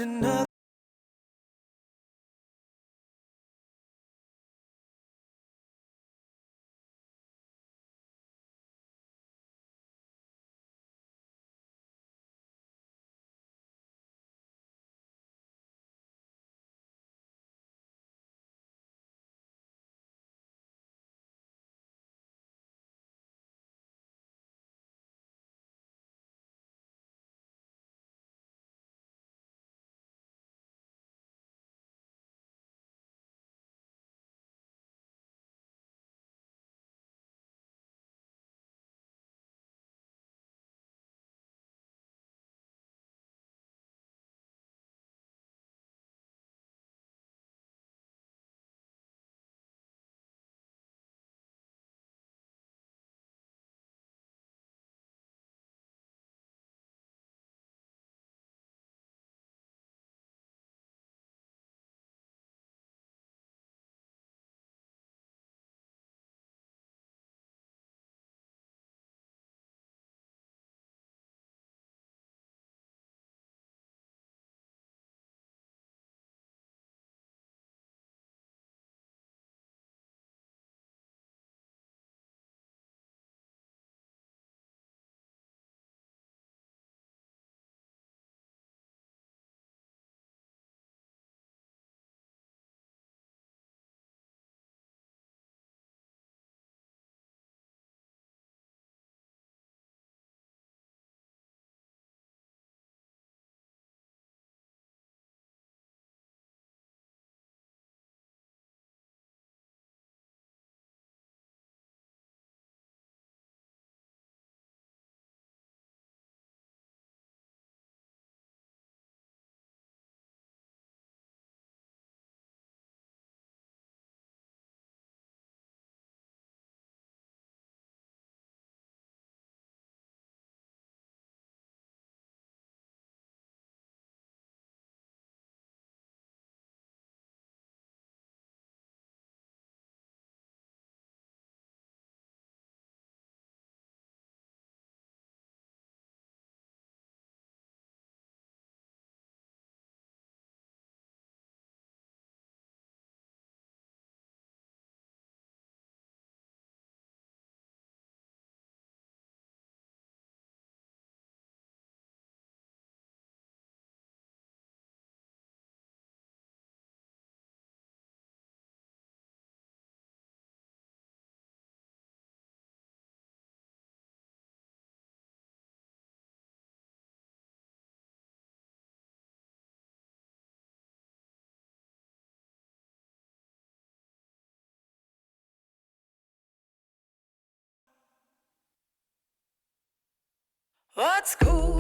need another. What's cool?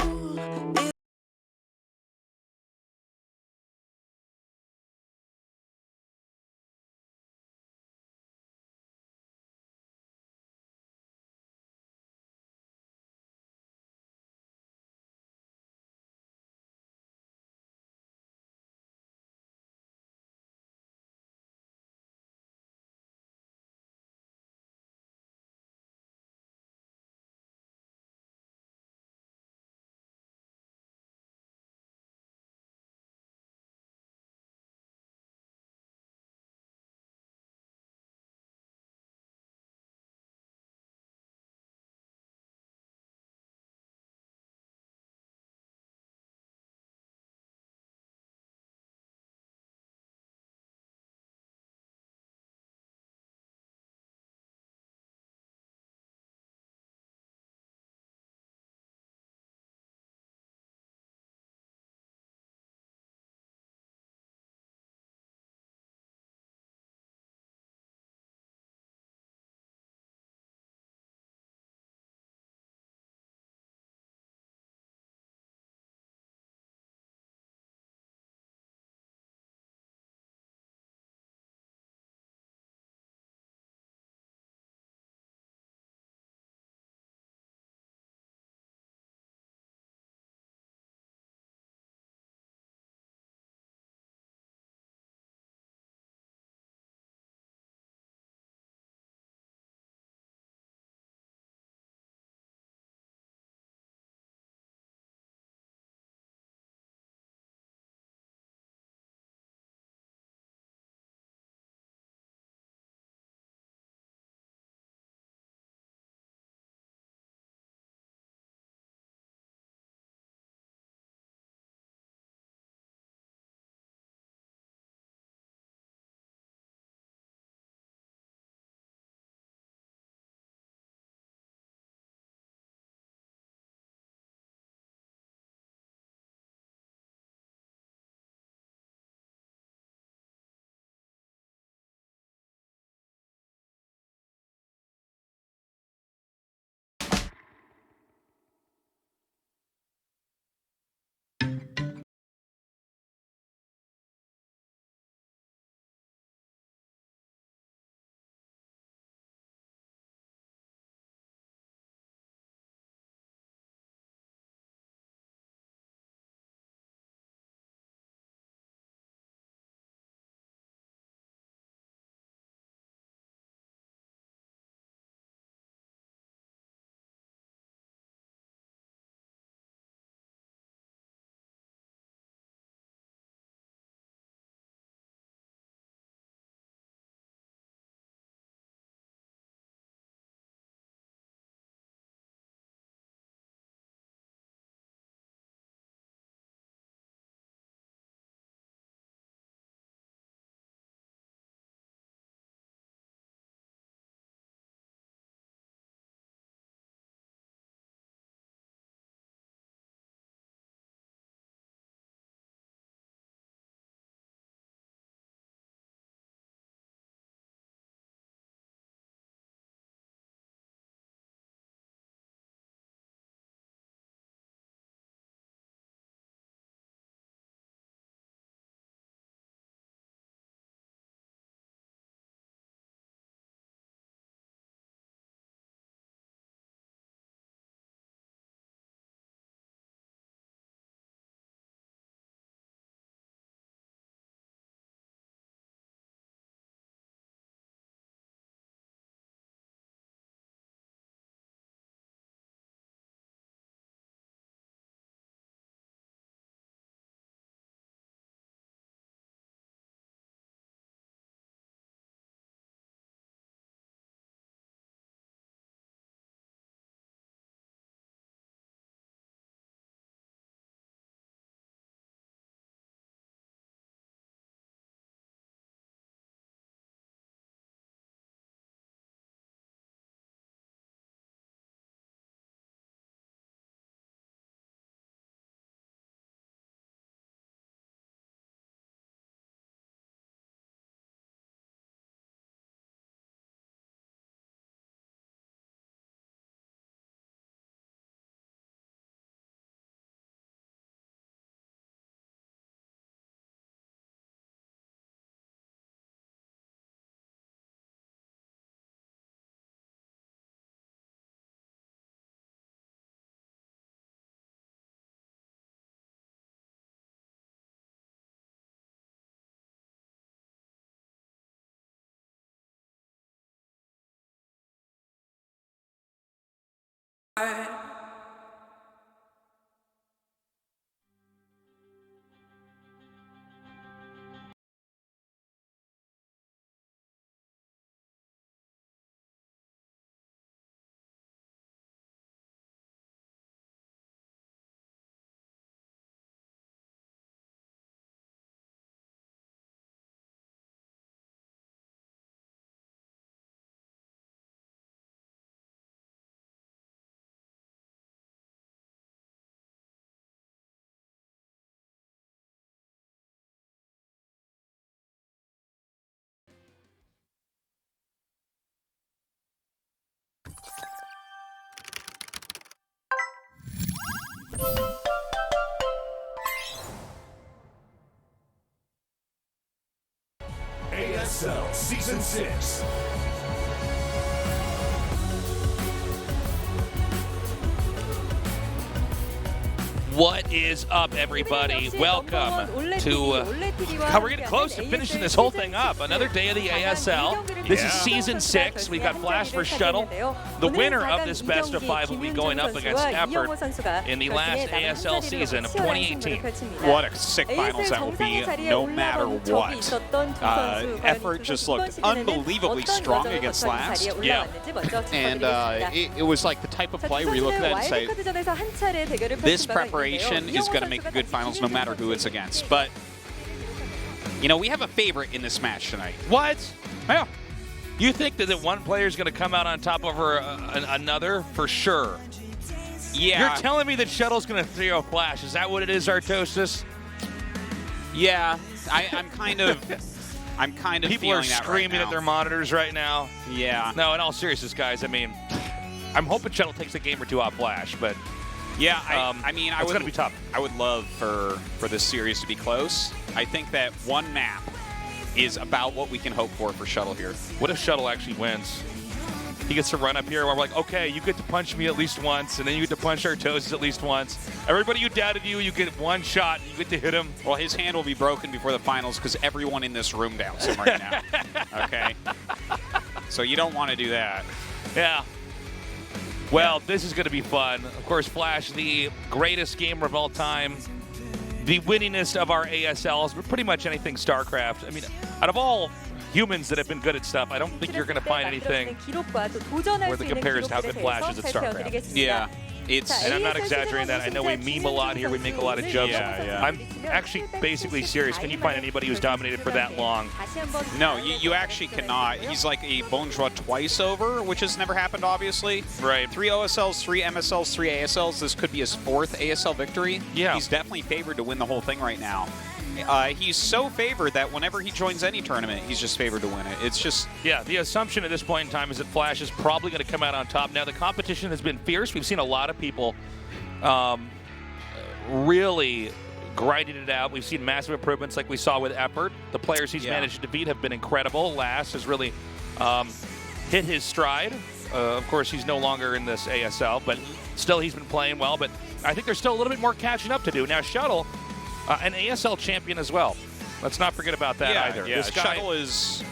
ASL Season 6. What is up, everybody? Welcome to, we're getting close to finishing this whole thing up. Another day of the ASL. This is Season 6. We've got Flash versus Shuttle. The winner of this best of 5 will be going up against Effort in the last ASL season of 2018. What a sick finals that will be, no matter what. Effort just looked unbelievably strong against last. Yeah. And it was like the type of play where you look at that and say, this preparation is going to make a good finals no matter who it's against. But, you know, we have a favorite in this match tonight. What? Yeah. You think that one player is going to come out on top over another? For sure. Yeah. You're telling me that Shuttle's going to 3-0 Flash. Is that what it is, Artosis? Yeah. I'm kind of People are feeling that screaming right now. at their monitors right now. Yeah. No, in all seriousness, guys, I mean, I'm hoping Shuttle takes a game or two off Flash, but yeah, I mean, it's going to be tough. I would love for this series to be close. I think that one map is about what we can hope for Shuttle here. What if Shuttle actually wins? He gets to run up here where we're like, okay, you get to punch me at least once, and then you get to punch our toes at least once. Everybody who doubted you, you get one shot, and you get to hit him. Well, his hand will be broken before the finals because everyone in this room doubts him right now. Okay? So you don't want to do that. Yeah. Well, this is going to be fun. Of course, Flash, the greatest gamer of all time, the winningest of our ASLs, but pretty much anything StarCraft. I mean, out of all humans that have been good at stuff, I don't think you're going to find anything where the compares to how good Flash is at StarCraft. Yeah. And I'm not exaggerating that. I know we meme a lot here. We make a lot of jokes. Yeah. I'm actually basically serious. Can you find anybody who's dominated for that long? No, you actually cannot. He's like a Bonjour twice over, which has never happened, obviously. Right. 3 OSLs, 3 MSLs, 3 ASLs. This could be his 4th ASL victory. Yeah. He's definitely favored to win the whole thing right now. He's so favored that whenever he joins any tournament, he's just favored to win it. It's just... Yeah, the assumption at this point in time is that Flash is probably going to come out on top. Now, the competition has been fierce. We've seen a lot of people really grinding it out. We've seen massive improvements like we saw with Effort. The players he's managed to beat have been incredible. Lass has really hit his stride. Of course, he's no longer in this ASL, but still he's been playing well. But I think there's still a little bit more catching up to do. Now, Shuttle... an ASL champion as well. Let's not forget about that either. Yeah, this guy, Shuttle is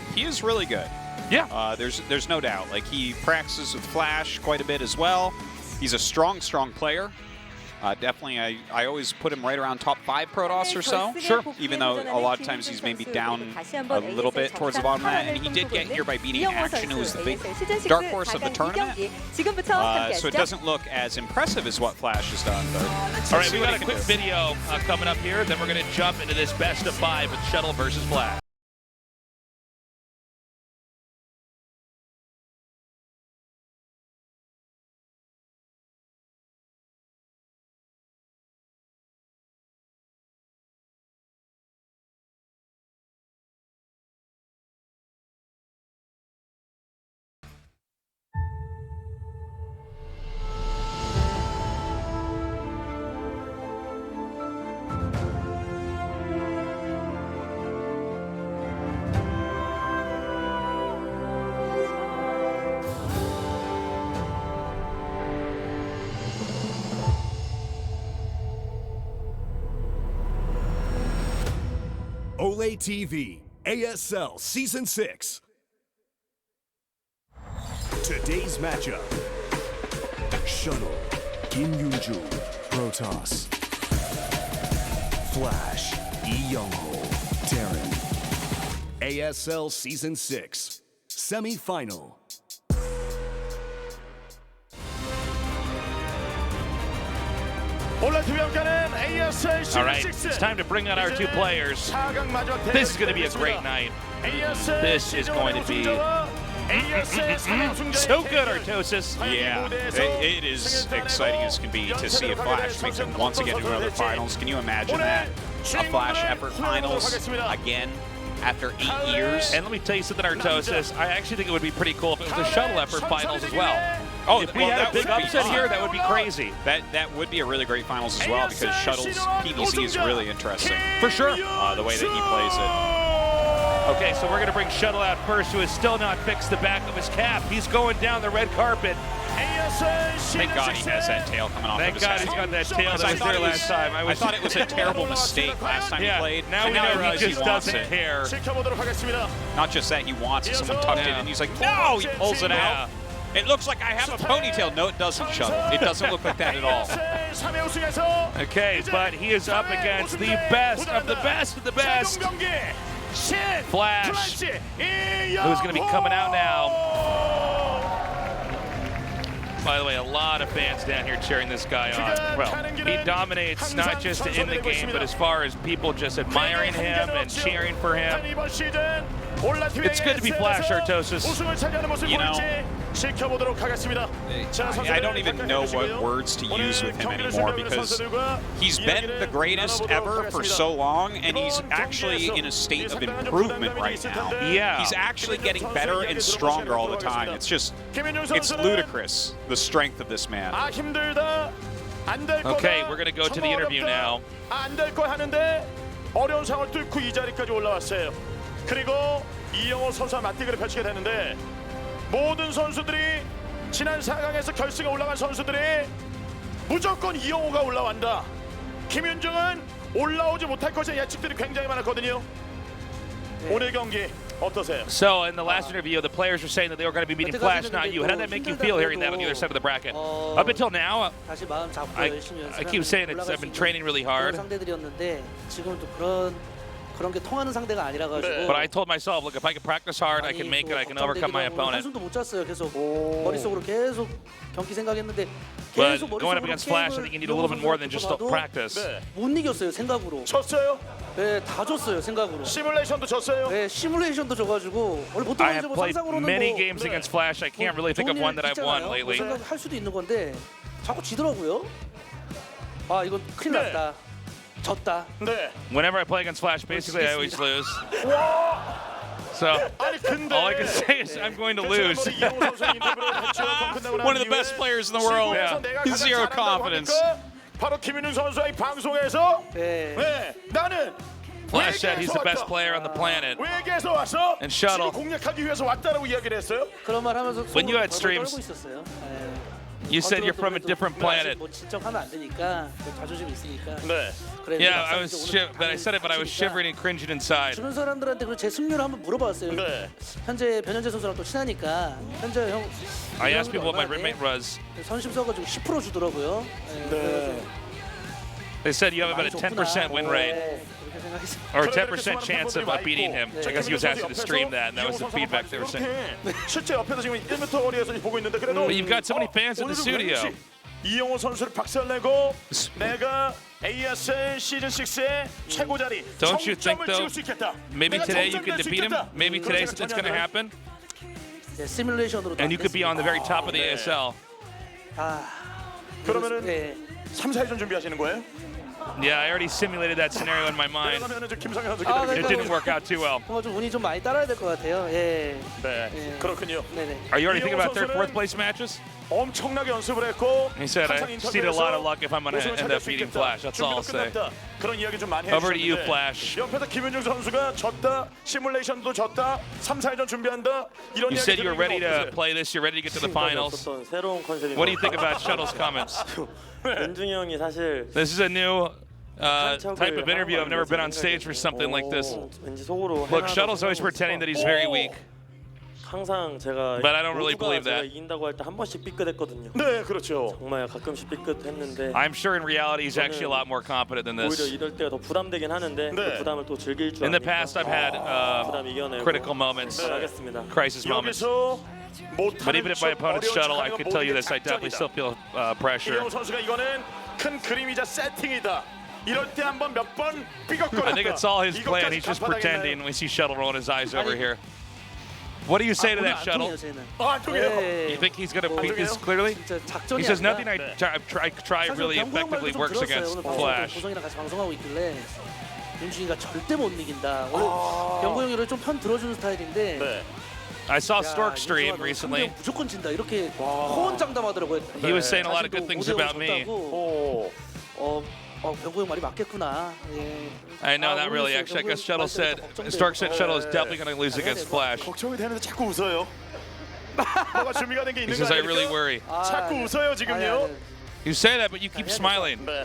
really good. Yeah. There's no doubt. Like, he practices with Flash quite a bit as well. He's a strong player. Definitely, I always put him right around top 5 Protoss or so. Sure. Even though a lot of times he's maybe down a little bit towards the bottom of that. And he did get here by beating Action, who was the big dark horse of the tournament. So it doesn't look as impressive as what Flash has done. But all right, we got a quick video coming up here. Then we're going to jump into this best of 5 with Shuttle versus Flash. AfreecaTV ASL Season 6. Today's matchup. Shuttle, Kim Yoon-ju, Protoss. Flash, Lee Young-ho, Terran. ASL Season 6, Semi-Final. All right, it's time to bring out our two players. This is going to be a great night. This is going to be so good, Artosis. Yeah, it is exciting as can be to see a Flash make them once again to another finals. Can you imagine that? A Flash effort finals again after 8 years. And let me tell you something, Artosis. I actually think it would be pretty cool if it was a shuttle effort finals as well. Oh, if we had a big upset here, that would be crazy. That would be a really great finals as well, because Shuttle's PVC is really interesting. For sure. The way that he plays it. Okay, so we're going to bring Shuttle out first, who has still not fixed the back of his cap. He's going down the red carpet. Thank God he has that tail coming off of his head. Thank God he's got that tail that was there last time. I thought it was a terrible mistake last time he played. Now we know he just doesn't care. Not just that, he wants it. Someone tucked it and he's like, no! He pulls it out. It looks like I have a ponytail. No, it doesn't, Shuttle. It doesn't look like that at all. Okay, but he is up against the best of the best of the best. Flash, who's going to be coming out now. By the way, a lot of fans down here cheering this guy on. Well, he dominates not just in the game, but as far as people just admiring him and cheering for him. It's good to be Flash, Artosis. You know, I don't even know what words to use with him anymore, because he's been the greatest ever for so long, and he's actually in a state of improvement right now. Yeah. He's actually getting better and stronger all the time. It's just, it's ludicrous, the strength of this man. Okay, we're going to go to the interview now. 어려운 상황을 뚫고 이 자리까지 올라왔어요. 그리고 이영호 선수와 맞대결을 펼치게 되는데, 모든 선수들이 지난 4강에서 결승에 올라간 선수들이 무조건 이영호가 올라간다. 김윤중은 올라오지 못할 것의 예측들이 굉장히 많았거든요. 오늘 경기 어떠세요? So in the last interview, the players were saying that they were going to be meeting Flash, not you. How did that make you feel hearing that on the other side of the bracket? Up until now, I keep saying it's, I've been training really hard. 그런 게 통하는 상대가 아니라 가지고. But I told myself, look, if I can practice hard, I can make it. I can overcome my opponent. 한숨도 못 잤어요. 계속 머릿속으로 계속 경기 생각했는데 But 계속 going up against Flash, I think you need a little bit more than just practice. 못 이겼어요, 생각으로. 졌어요? 네, 다 졌어요, 생각으로. 시뮬레이션도 졌어요? 네, 시뮬레이션도 져가지고 원래 보통 I have played many games against Flash. I can't really think of one that I've won lately. 할 수도 있는 건데 자꾸 지더라고요. 아, 이건 큰일 났다. 졌다. 네. Whenever I play against Flash, basically I always lose. So all I can say is I'm going to lose. One of the best players in the world. Yeah. Zero confidence. 바로 김윤중 선수의 방송에서 나는 Flash said he's the best player on the planet. 외계에서 와서 And Shuttle. 공략하기 위해서 왔다라고 이야기를 했어요. 그런 말 하면서 When you had streams, you said you're from a different planet. Yeah, I was but I said it, but I was shivering and cringing inside. 주변 사람들한테 그 제 승률을 한번 물어봤어요. 현재 변현재 선수랑 또 친하니까 현재 형. I asked people what my roommate was. 선심 써가지고 10% 주더라고요. They said you have about a 10% win rate. Or a 10% chance of beating him. I guess he was asking to stream that, and that was the feedback they were saying. But you've got so many fans in the studio. 이영호 선수를 박살내고 내가 ASL 시즌 6의 최고 자리 Don't you think though? 찍을 수 있겠다. Maybe today you can defeat him. Maybe today it's going to happen. And you could be on the very top of the ASL. 그러면은 3, 4회전 준비하시는 거예요? Yeah, I already simulated that scenario in my mind. It didn't work out too well. 좀 운이 좀 많이 따라야 될 것 같아요. 예. 네, 그렇군요. Are you already thinking about third, fourth place matches? 엄청나게 연습을 했고. He said I see a lot of luck if I'm going to end up beating Flash. That's all I'll say. 그런 이야기 좀 많이 Over to you, Flash. 옆에서 김윤중 선수가 졌다, 시뮬레이션도 졌다, 3, 4회전 준비한다. 이런 You said you were ready to play this. You're ready to get to the finals. What do you think about Shuttle's comments? This is a new type of interview. I've never been on stage for something like this. Look, Shuttle's always pretending that he's very weak. 항상 제가 But I don't really 모두가 believe 제가 that. 이긴다고 할 때 한 번씩 삐끗했거든요. 네, 그렇죠. 정말 가끔씩 삐끗했는데 I'm sure in reality he's actually a lot more confident than 오히려 this. 이럴 때가 더 부담되긴 하는데 네. 그 부담을 또 즐길 줄 In the 아니까 past, I've had 부담 이겨내고 critical moments, 잘하겠습니다. crisis moments. 여기서 But even if my opponent's shuttle, I could tell you this, I definitely still feel pressure. 이영호 선수가 이거는 큰 그림이자 세팅이다. 이럴 때 한번 몇 번 삐걱거렸다. I think it's all his plan. He's just pretending. We see Shuttle rolling his eyes over here. What do you say to that, Shuttle? 안 통해요. You think he's going to beat this clearly? 진짜 작전이 He says 아니라 nothing I try really effectively works against Flash. 보성이랑 같이 방송하고 있길래 윤중이가 절대 못 이긴다. 원래 영구 형이 좀 편 들어주는 스타일인데 네. I saw 야, Stork stream 윤중아, 너 recently. 상대 무조건 진다. 이렇게 호언장담하더라고요. He was saying a lot of good 자신도 things 5대 0 about me. 오. 영구 형 말이 맞겠구나. 예. I know, not really. Actually, I guess Shuttle said, Stork said Shuttle is definitely going to lose against Flash. 걱정이 되는데 자꾸 웃어요. 뭐가 준비가 된 게 He 있는 says, 거 I really 아닙니까? worry. 자꾸 웃어요 지금요. You say that, but you keep smiling. 네.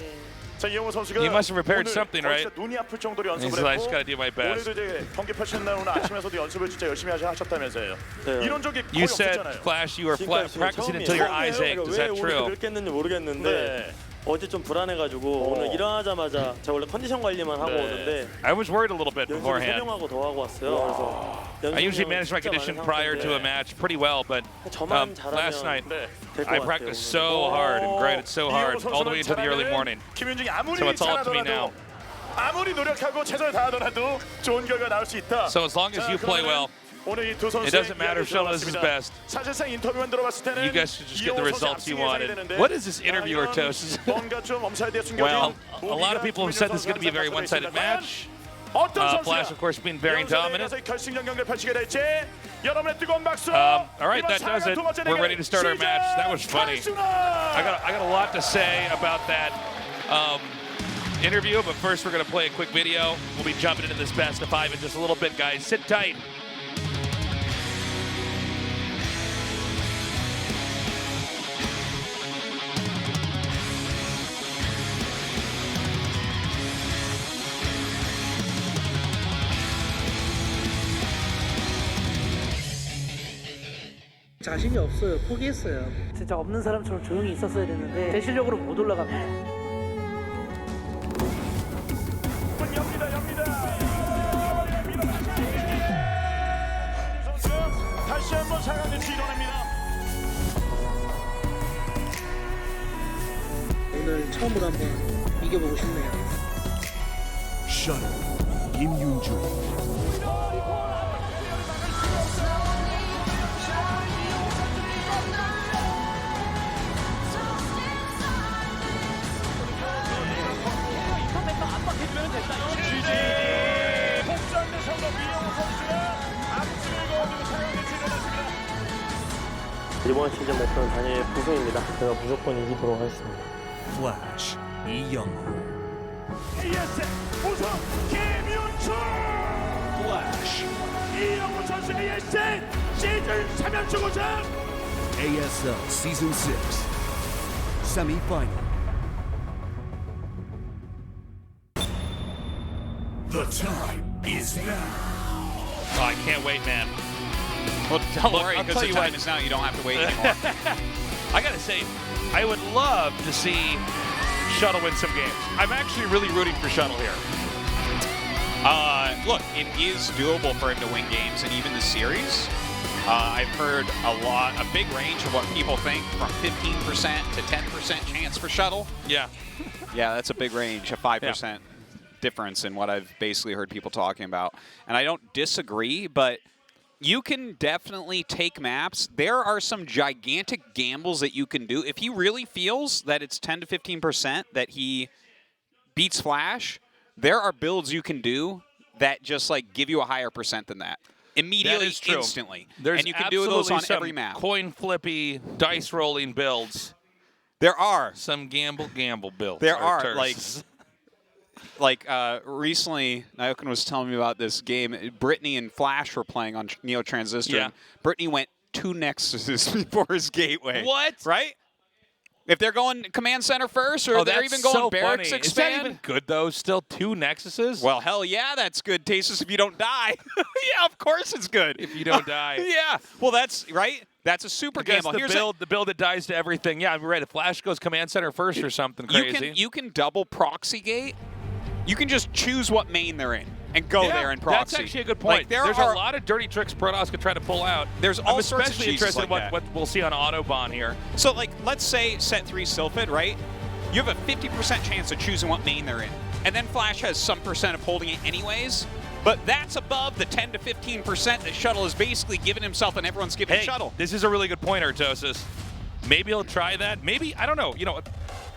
자, 이영호 선수가 You must have prepared 오늘 something, right? 진짜 눈이 아플 정도로 He 연습을 says, I 했고 just got to do my best. 오늘도 이제 경기 펼치는 날 오늘 아침에서도 연습을 진짜 열심히 하셨다면서요. 네. 이런 적이 거의 You said, 없었잖아요. Flash, you were 지금까지 practicing 처음이에요. until your eyes ached. Is 왜 that 오늘 true? 그렇게 했는지 모르겠는데 네. 어제 좀 불안해가지고 오늘 일어나자마자 제가 원래 컨디션 관리만 하고 네. 오는데 I was worried a little bit 연습을 beforehand. 3명하고 더 하고 왔어요. 그래서 I usually 연습량은 manage my 진짜 condition 많은 prior to a 상태인데 match pretty well, but 저만 last 잘하면 night 네. 될것 I 같아요. practiced so hard and grinded so hard all the way into the early morning. 김윤중이 아무리 So it's all up to me 잘하더라도 아무리 노력하고 최선을 다하더라도 좋은 결과 나올 수 있다. So as long as you play well, 오늘 이 두 선수의 it doesn't matter if Shuttle is his best. 사실상 인터뷰만 들어봤을 때는 You guys should just get the 이영호 results you 선수 wanted. 앞서야 되는데 What is this interviewer toast? 뭔가 좀 엄살대에 숨겨진 Well, a lot 무기가 of people have said this is going to be a very 김윤중 one-sided 선수가 match. 어떤 Flash, of course, being very dominant. 결승전 경기를 펼치게 될지 여러분의 뜨거운 박수. All right, that does it. We're ready to start our match. That was funny. I got a lot to say about that interview, but first we're going to play a quick video. We'll be jumping into this best of 5 in just a little bit, guys. Sit tight. 자신이 없어요. 포기했어요. 진짜 없는 사람처럼 조용히 있었어야 됐는데 제 실력으로 못 올라갑니다. 엽니다. 다시 한번 상황을 지도합니다. 오늘 처음으로 한번 이겨보고 싶네요. Shuttle, 김윤중. 복수한대 선거 이영호 선수가 앞쪽을 거두고 상황을 지도했습니다. 이번 시즌 목표는 단일 우승입니다. 제가 무조건 이기도록 하겠습니다. Flash, 이영호. ASL 우승 김윤중. Flash, 이영호 선수가 ASL 시즌 3연승 우승. ASL Season 6, Semi-Final. The time is now. Oh, I can't wait, man. Well, don't Look, worry, I'll because tell the you time what. is now. You don't have to wait anymore. I got to say, I would love to see Shuttle win some games. I'm actually really rooting for Shuttle here. Look, it is doable for him to win games, and even the series. I've heard a big range of what people think, from 15% to 10% chance for Shuttle. Yeah. Yeah, that's a big range, a 5% difference in what I've basically heard people talking about. And I don't disagree, but you can definitely take maps. There are some gigantic gambles that you can do. If he really feels that it's 10 to 15% that he beats Flash, there are builds you can do that just like give you a higher percent than that. Immediately, That is true. instantly. There's and you can do those on absolutely every some map. coin flippy, dice rolling builds. There are. Some gamble builds. There or are, turns. recently, Naokin was telling me about this game. Brittany and Flash were playing on Neo Transistor. Yeah. Brittany went 2 nexuses before his gateway. What? Right? If they're going command center first, or they're even going barracks expand. Is that even good, though? Still 2 Nexuses? Well, hell yeah, that's good, Tasis, if you don't die. Yeah, of course it's good. If you don't die. Yeah. Well, that's, right? That's a super gamble. The build that dies to everything. Yeah, I'm right. If Flash goes command center first or something crazy. You can double proxy gate. You can just choose what main they're in and go there and proxy. That's actually a good point. Like, There's a lot of dirty tricks Protoss could try to pull out. There's all I'm sorts of especially cheeses interested like in what we'll see on Autobahn here. So, like, let's say set 3 Sylphid, right? You have a 50% chance of choosing what main they're in. And then Flash has some percent of holding it anyways. But that's above the 10 to 15% that Shuttle has basically given himself and everyone's given Shuttle. This is a really good point, Artosis. Maybe he'll try that. Maybe, I don't know. You know,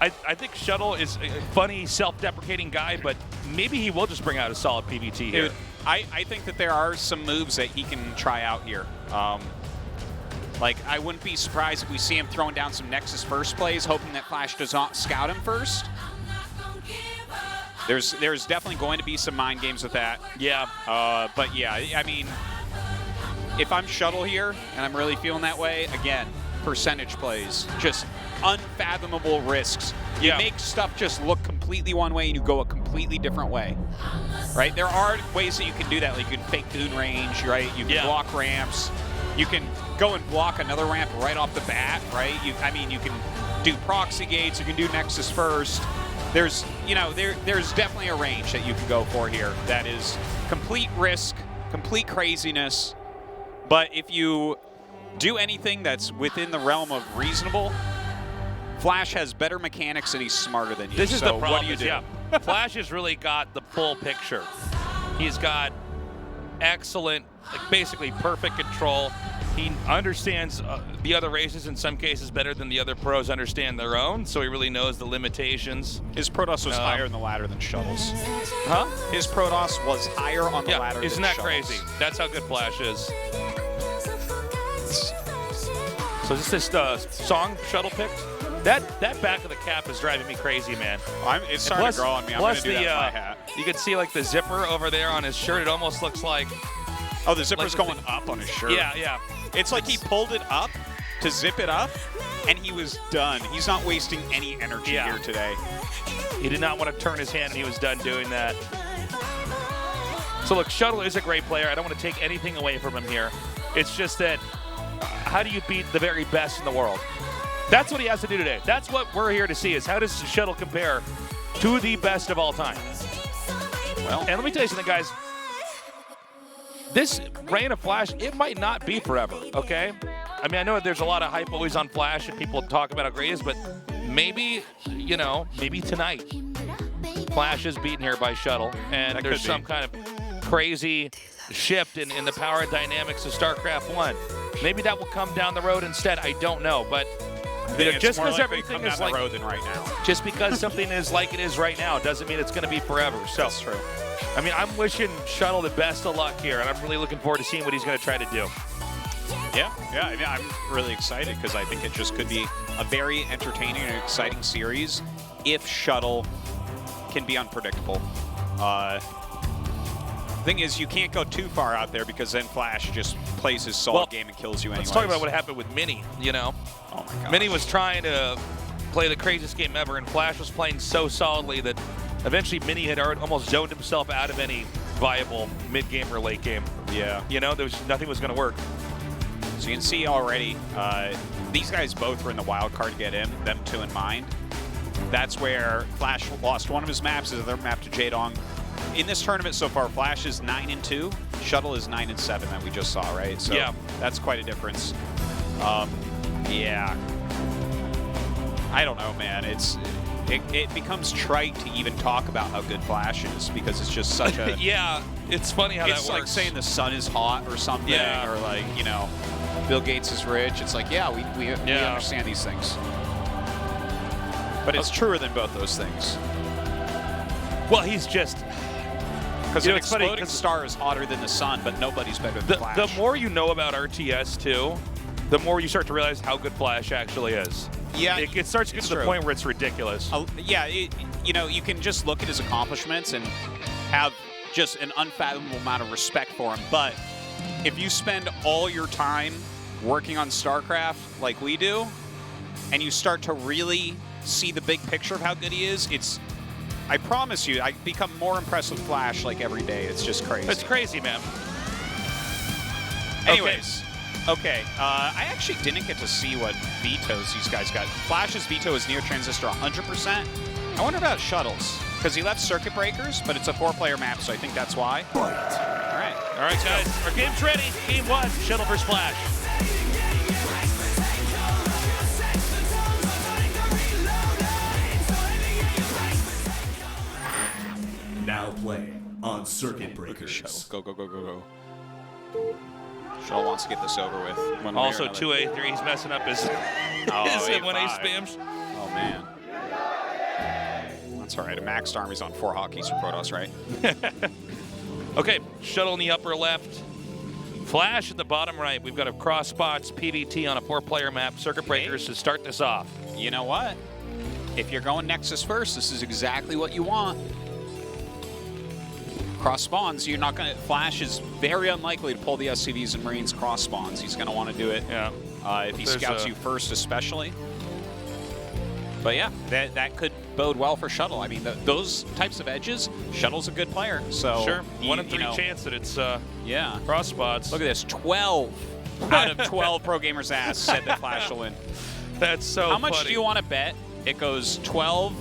I think Shuttle is a funny, self-deprecating guy, but maybe he will just bring out a solid PVT here. Dude, I think that there are some moves that he can try out here. Like, I wouldn't be surprised if we see him throwing down some Nexus first plays, hoping that Flash does not scout him first. There's definitely going to be some mind games with that. Yeah. But yeah, I mean, if I'm Shuttle here and I'm really feeling that way, again, percentage plays, just unfathomable risks. You make stuff just look completely one way and you go a completely different way, right? There are ways that you can do that. Like you can fake Dune range, right? You can block ramps. You can go and block another ramp right off the bat, right? I mean, you can do proxy gates. You can do Nexus first. There's, you know, there's definitely a range that you can go for here that is complete risk, complete craziness. But if you do anything that's within the realm of reasonable, Flash has better mechanics and he's smarter than you. This is so the problem. What do you do? Yeah. Flash has really got the full picture. He's got excellent, like basically perfect control. He understands the other races in some cases better than the other pros understand their own, so he really knows the limitations. His Protoss was higher in the ladder than Shuttle's. Huh? His Protoss was higher on the ladder isn't than that Shuttle's. crazy? That's how good Flash is. So is this song Shuttle picked? That back of the cap is driving me crazy, man. It's starting to grow on me. I'm going to do that with my hat. You can see like the zipper over there on his shirt. It almost looks like... Oh, the zipper's going up on his shirt. Yeah, yeah. It's like he pulled it up to zip it up, and he was done. He's not wasting any energy here today. He did not want to turn his hand, and he was done doing that. So look, Shuttle is a great player. I don't want to take anything away from him here. It's just that how do you beat the very best in the world? That's what he has to do today. That's what we're here to see, is how does Shuttle compare to the best of all time? Well, and let me tell you something, guys. This reign of Flash, it might not be forever, okay? I mean, I know there's a lot of hype always on Flash and people talk about how great he is, but maybe, you know, maybe tonight Flash is beaten here by Shuttle, and there's some kind of crazy shift in the power dynamics of StarCraft 1. Maybe that will come down the road instead. I don't know, but just because everything is like road than right now. Just because something is like it is right now doesn't mean it's going to be forever. So that's true. I mean, I'm wishing Shuttle the best of luck here, and I'm really looking forward to seeing what he's going to try to do. Yeah. I mean, I'm really excited because I think it just could be a very entertaining and exciting series if Shuttle can be unpredictable. Thing is, you can't go too far out there because then Flash just plays his solid game and kills you anyways. Let's talk about what happened with Mini, you know? Oh my gosh. Mini was trying to play the craziest game ever, and Flash was playing so solidly that eventually Mini had almost zoned himself out of any viable mid-game or late game. Yeah. You know, nothing was going to work. So you can see already, these guys both were in the wild card to get in, them two in mind. That's where Flash lost one of his maps, his other map to Jaedong. In this tournament so far, Flash is 9-2, Shuttle is 9-7 that we just saw, right? So yeah, that's quite a difference. Yeah. I don't know, man. It becomes trite to even talk about how good Flash is because it's just such a... Yeah, it's funny how that works. It's like saying the sun is hot or something, or like, you know, Bill Gates is rich. It's like, yeah, we understand these things. But it's truer than both those things. Well, he's just... Because an exploding star is hotter than the sun, but nobody's better than Flash. The more you know about RTS, too, the more you start to realize how good Flash actually is. Yeah, it starts to get to the point where it's ridiculous. Yeah, you know, you can just look at his accomplishments and have just an unfathomable amount of respect for him. But if you spend all your time working on StarCraft like we do, and you start to really see the big picture of how good he is, I promise you, I become more impressed with Flash like every day. It's just crazy. It's crazy, man. Anyways, okay. I actually didn't get to see what vetoes these guys got. Flash's veto is near transistor 100%. I wonder about shuttles, because he left circuit breakers, but it's a 4-player map, so I think that's why. All right. All right, guys, our game's ready. Game 1, Shuttle versus Flash. Now playing on Circuit Breakers. Shuttle. Go. Shuttle wants to get this over with. One way or Also, another. 2A3, he's messing up his, his 1A spams. Oh, man. That's all right. A maxed army's on 4 hotkeys for Protoss, right? Okay, Shuttle in the upper left. Flash at the bottom right. We've got a cross spots, PVT on a 4-player map, circuit breakers to start this off. You know what? If you're going Nexus first, this is exactly what you want. Cross spawns, you're not going to... Flash is very unlikely to pull the SCVs and Marines cross spawns. He's going to want to do it if he scouts you first, especially. But yeah, that could bode well for Shuttle. I mean, those types of edges, Shuttle's a good player. So Sure, 1 in 3 chance that it's cross spots. Look at this, 12 out of 12 pro gamers asked said that Flash will win. That's so How much funny. do you want to bet? It goes 12,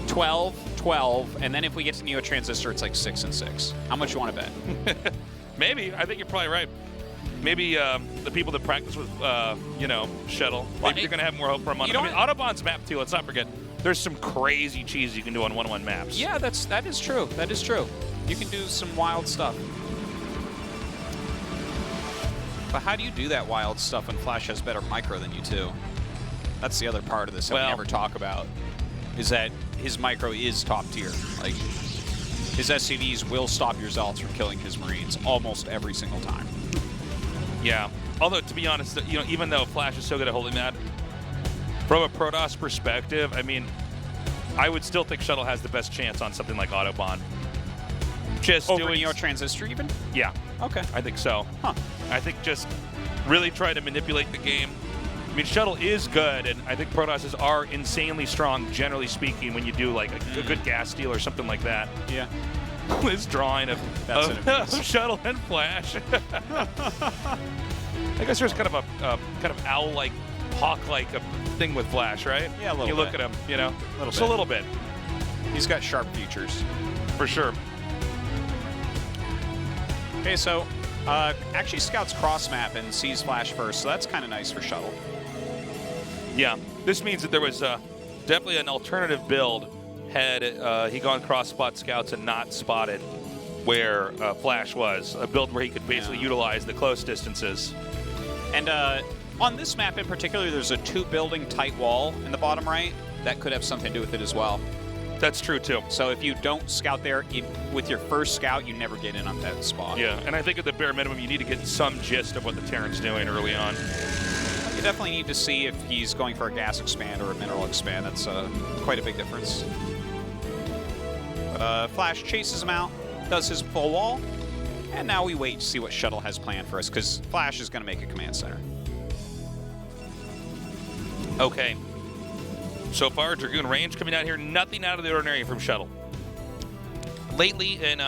12, 12, and then if we get to Neo Transistor, it's like 6 and 6. How much you want to bet? Maybe. I think you're probably right. Maybe the people that practice with, Shuttle, maybe you're going to have more hope for him on. I mean, Autobahn's map, too. Let's not forget. There's some crazy cheese you can do on 1-1 maps. Yeah, that is true. That is true. You can do some wild stuff. But how do you do that wild stuff when Flash has better micro than you, too? That's the other part of this that we never talk about, is that his micro is top tier. Like, his SCVs will stop your Zealots from killing his Marines almost every single time. Yeah. Although, to be honest, even though Flash is so good at holding that, from a Protoss perspective, I mean, I would still think Shuttle has the best chance on something like Autobahn. Just Over doing Neo Transistor, even? Yeah. Okay. I think so. Huh. I think just really try to manipulate the game. I mean, Shuttle is good, and I think Protosses are insanely strong, generally speaking, when you do like a good gas steal or something like that. Yeah. This drawing of Shuttle and Flash. I guess there's kind of owl-like, hawk-like thing with Flash, right? Yeah, a little You bit. look at him, just bit. a little bit, He's got sharp features. for sure. Okay, so actually scouts cross map and sees Flash first, so that's kind of nice for Shuttle. Yeah, this means that there was definitely an alternative build had he gone cross spot scouts and not spotted where Flash was. A build where he could basically utilize the close distances. And on this map in particular, there's a 2-building tight wall in the bottom right. That could have something to do with it as well. That's true, too. So if you don't scout there, with your first scout, you never get in on that spot. Yeah, and I think at the bare minimum, you need to get some gist of what the Terran's doing early on. You definitely need to see if he's going for a gas expand or a mineral expand. That's quite a big difference. But Flash chases him out, does his full wall, and now we wait to see what Shuttle has planned for us, because Flash is going to make a command center. Okay. So far, Dragoon range coming out here, nothing out of the ordinary from Shuttle. Lately, and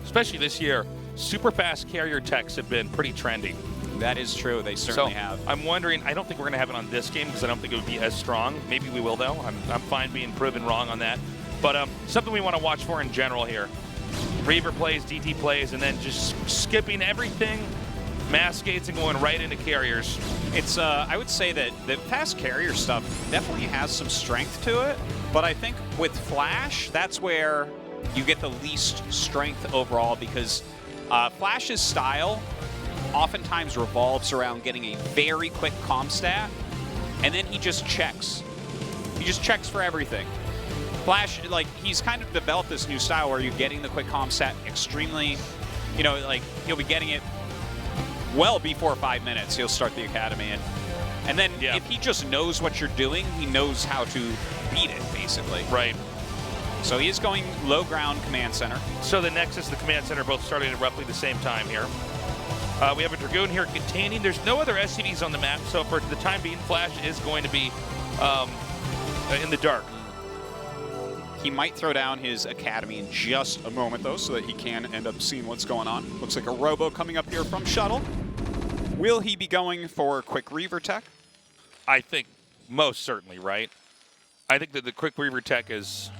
especially this year, super fast carrier techs have been pretty trendy. That is true. They certainly have. I'm wondering, I don't think we're going to have it on this game because I don't think it would be as strong. Maybe we will, though. I'm fine being proven wrong on that. But something we want to watch for in general here. Reaver plays, DT plays, and then just skipping everything, mass gates, and going right into carriers. It's, I would say that the fast carrier stuff definitely has some strength to it, but I think with Flash, that's where you get the least strength overall, because Flash's style oftentimes revolves around getting a very quick comm stat, and then he just checks. He just checks for everything. Flash, like, he's kind of developed this new style where you're getting the quick comm stat extremely, like, he'll be getting it well before 5 minutes. He'll start the academy, and then if he just knows what you're doing, he knows how to beat it, basically. Right. So he is going low ground command center. So the Nexus and the command center both starting at roughly the same time here. We have a Dragoon here containing. There's no other SCVs on the map, so for the time being, Flash is going to be in the dark. He might throw down his academy in just a moment, though, so that he can end up seeing what's going on. Looks like a Robo coming up here from Shuttle. Will he be going for quick Reaver tech? I think most certainly, right? I think that the quick Reaver tech is...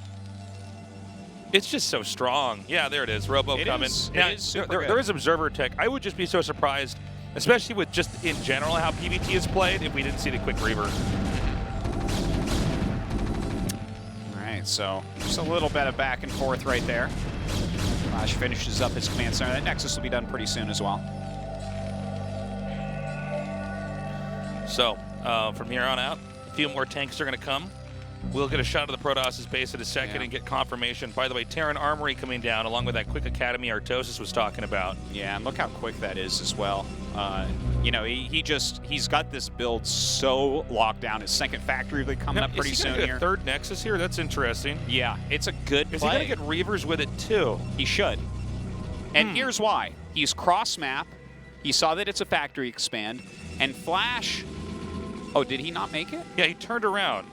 It's just so strong. Yeah, there it is. Robo coming. It is super good. There is Observer tech. I would just be so surprised, especially with just in general how PvT is played, if we didn't see the quick Reaver. So just a little bit of back and forth right there. Flash finishes up his command center. That Nexus will be done pretty soon as well. So from here on out, a few more tanks are going to come. We'll get a shot of the Protoss' base in a second and get confirmation. By the way, Terran Armory coming down along with that quick academy Artosis was talking about. Yeah, and look how quick that is as well. You know, he's got this build so locked down. His second factory will be coming up pretty soon here. Is he going to here. get a third Nexus here? That's interesting. Yeah, it's a good play. Is he going to get Reavers with it too? He should. And here's why. He's cross-map. He saw that it's a factory expand. And Flash... Oh, did he not make it? Yeah, he turned around.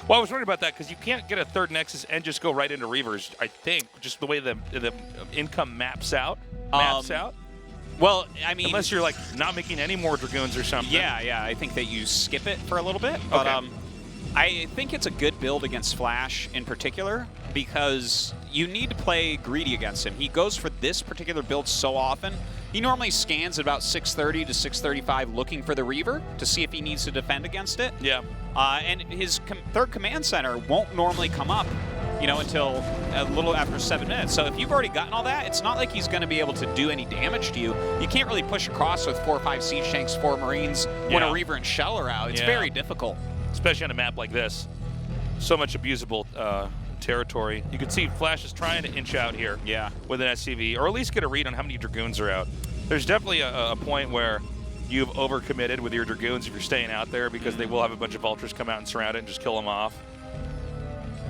Well, I was worried about that because you can't get a third Nexus and just go right into Reavers, I think, just the way the income maps out. Well, I mean... Unless you're, like, not making any more Dragoons or something. Yeah, I think that you skip it for a little bit. But I think it's a good build against Flash in particular because you need to play greedy against him. He goes for this particular build so often. He normally scans at about 630 to 635 looking for the Reaver to see if he needs to defend against it. Yeah. And his third command center won't normally come up, you know, until a little after 7 minutes. So if you've already gotten all that, it's not like he's going to be able to do any damage to you. You can't really push across with 4 or 5 siege tanks, 4 Marines when a Reaver and Shell are out. It's very difficult. Especially on a map like this. So much abusable territory. You can see Flash is trying to inch out here with an SCV, or at least get a read on how many Dragoons are out. There's definitely a point where you've overcommitted with your Dragoons if you're staying out there because they will have a bunch of Vultures come out and surround it and just kill them off.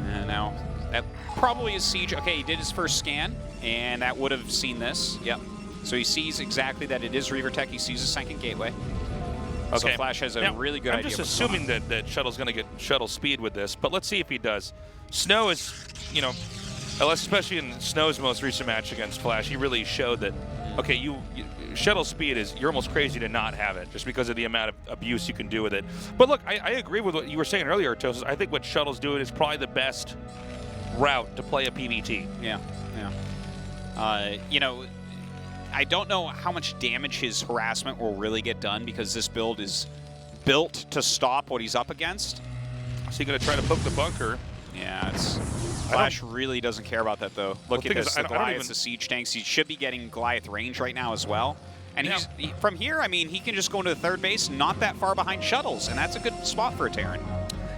And now, that probably is Siege. Okay, he did his first scan, and that would have seen this. Yep. So he sees exactly that it is Reaver Tech. He sees a second gateway. Okay. So Flash has a really good idea. I'm just assuming that Shuttle's going to get Shuttle speed with this, but let's see if he does. Snow is, you know, especially in Snow's most recent match against Flash, he really showed that, okay, Shuttle speed is, you're almost crazy to not have it just because of the amount of abuse you can do with it. But look, I agree with what you were saying earlier, Tosis. I think what Shuttle's doing is probably the best route to play a PvT. Yeah. You know, I don't know how much damage his harassment will really get done because this build is built to stop what he's up against. So you're going to try to poke the bunker. Yeah, Flash really doesn't care about that, though. Look at this, the Goliaths, the siege tanks. He should be getting Goliath range right now as well. And from here, I mean, he can just go into the third base, not that far behind Shuttles, and that's a good spot for a Terran.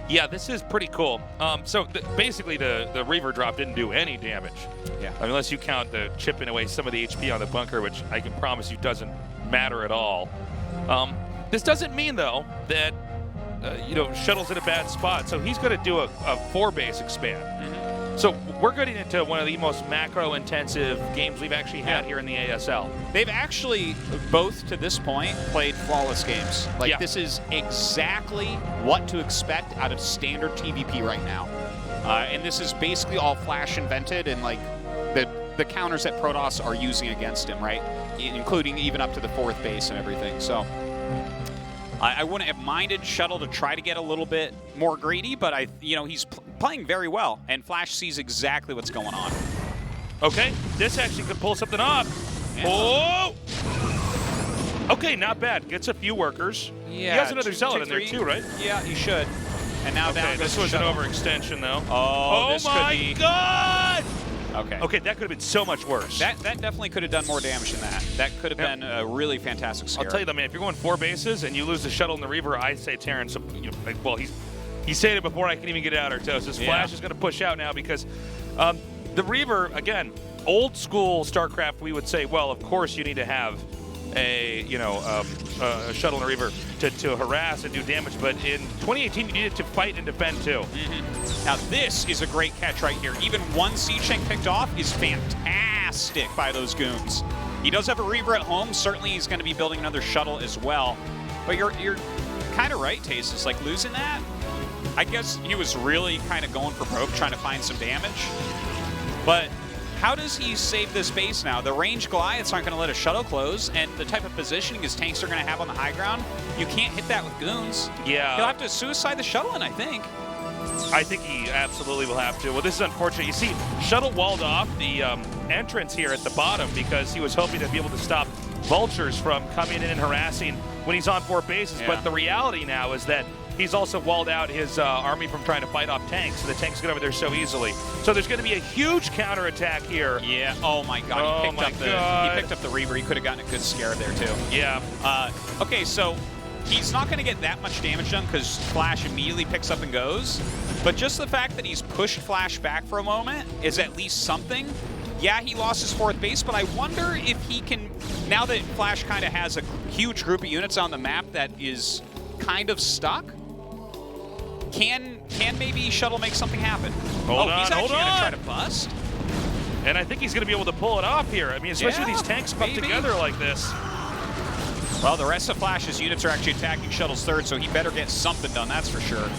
Yeah, this is pretty cool. So basically, the Reaver drop didn't do any damage. Yeah. Unless you count the chipping away some of the HP on the bunker, which I can promise you doesn't matter at all. This doesn't mean, though, that you know, Shuttle's in a bad spot. So he's going to do a 4-base expand. So we're getting into one of the most macro-intensive games we've actually had here in the ASL. They've actually, both to this point, played flawless games. Like, this is exactly what to expect out of standard TVP right now. And this is basically all Flash invented and, like, the counters that Protoss are using against him, right? Including even up to the 4th base and everything. So I wouldn't have minded Shuttle to try to get a little bit more greedy, but you know, he's playing very well, and Flash sees exactly what's going on. Okay, this actually could pull something off. Yeah. Oh! Okay, not bad. Gets a few workers. Yeah, he has another Zealot in there too, right? Yeah, he should. And now down this was Shuttle. an overextension, though. Oh, this my could be... God! Okay. Okay, that could have been so much worse. That definitely could have done more damage than that. That could have been a really fantastic scare. I'll tell you though, man, if you're going 4 bases and you lose the Shuttle and the Reaver, I say Terran. So, you know, well, he's saying it before I can even get out, Artosis. Flash is going to push out now because the Reaver, again, old school StarCraft, we would say, well, of course you need to have a Shuttle and a Reaver to harass and do damage, but in 2018 you needed to fight and defend too. Now this is a great catch right here. Even one siege tank picked off is fantastic by those goons. He does have a Reaver at home. Certainly he's going to be building another Shuttle as well. But you're kind of right, Taste. It's like losing that. I guess he was really kind of going for broke, trying to find some damage. But how does he save this base now? The ranged Goliaths aren't going to let a shuttle close, and the type of positioning his tanks are going to have on the high ground, you can't hit that with goons. Yeah. He'll have to suicide the shuttle in, I think. I think he absolutely will have to. Well, this is unfortunate. You see, Shuttle walled off the entrance here at the bottom because he was hoping to be able to stop vultures from coming in and harassing when he's on 4 bases. Yeah. But the reality now is that he's also walled out his army from trying to fight off tanks, so the tanks get over there so easily. So there's going to be a huge counterattack here. Yeah. Oh my God. He picked up the Reaver. He could have gotten a good scare there too. Yeah. Okay, so he's not going to get that much damage done because Flash immediately picks up and goes. But just the fact that he's pushed Flash back for a moment is at least something. Yeah, he lost his 4th base, but I wonder if he can, now that Flash kind of has a huge group of units on the map that is kind of stuck, can maybe Shuttle make something happen? Hold on, he's actually hold going to on. try to bust. And I think he's going to be able to pull it off here. I mean, especially with these tanks put together like this. Well, the rest of Flash's units are actually attacking Shuttle's 3rd, so he better get something done, that's for sure.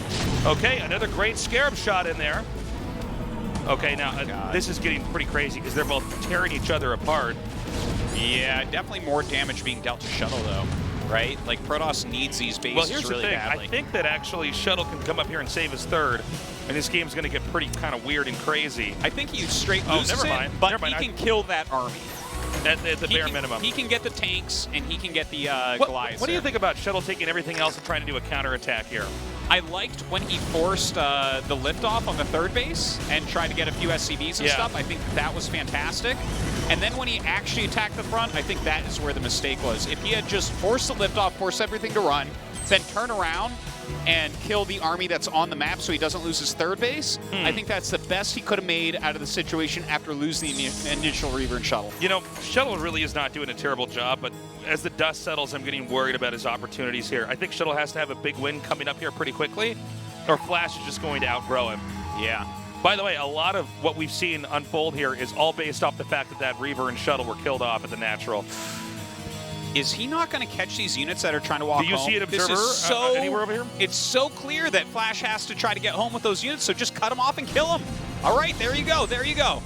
Okay, another great Scarab shot in there. Okay, now this is getting pretty crazy because they're both tearing each other apart. Yeah, definitely more damage being dealt to Shuttle, though, right? Like, Protoss needs these bases well, here's really the thing. badly. I think that actually Shuttle can come up here and save his 3rd, and this game's going to get pretty kind of weird and crazy. I think he straight loses never mind. it, but Never mind. he can kill that army. At the bare minimum. He can get the tanks, and he can get the Goliaths. What do you think about Shuttle taking everything else and trying to do a counterattack here? I liked when he forced the liftoff on the 3rd base and tried to get a few SCVs and stuff. I think that was fantastic. And then when he actually attacked the front, I think that is where the mistake was. If he had just forced the liftoff, forced everything to run, then turn around and kill the army that's on the map so he doesn't lose his 3rd base, I think that's the best he could have made out of the situation after losing the initial Reaver and Shuttle. You know, Shuttle really is not doing a terrible job, but as the dust settles, I'm getting worried about his opportunities here. I think Shuttle has to have a big win coming up here pretty quickly, or Flash is just going to outgrow him. Yeah. By the way, a lot of what we've seen unfold here is all based off the fact that Reaver and Shuttle were killed off at the natural. Is he not going to catch these units that are trying to walk home? Do you see an observer anywhere over here? It's so clear that Flash has to try to get home with those units, so just cut them off and kill them. All right, there you go, there you go.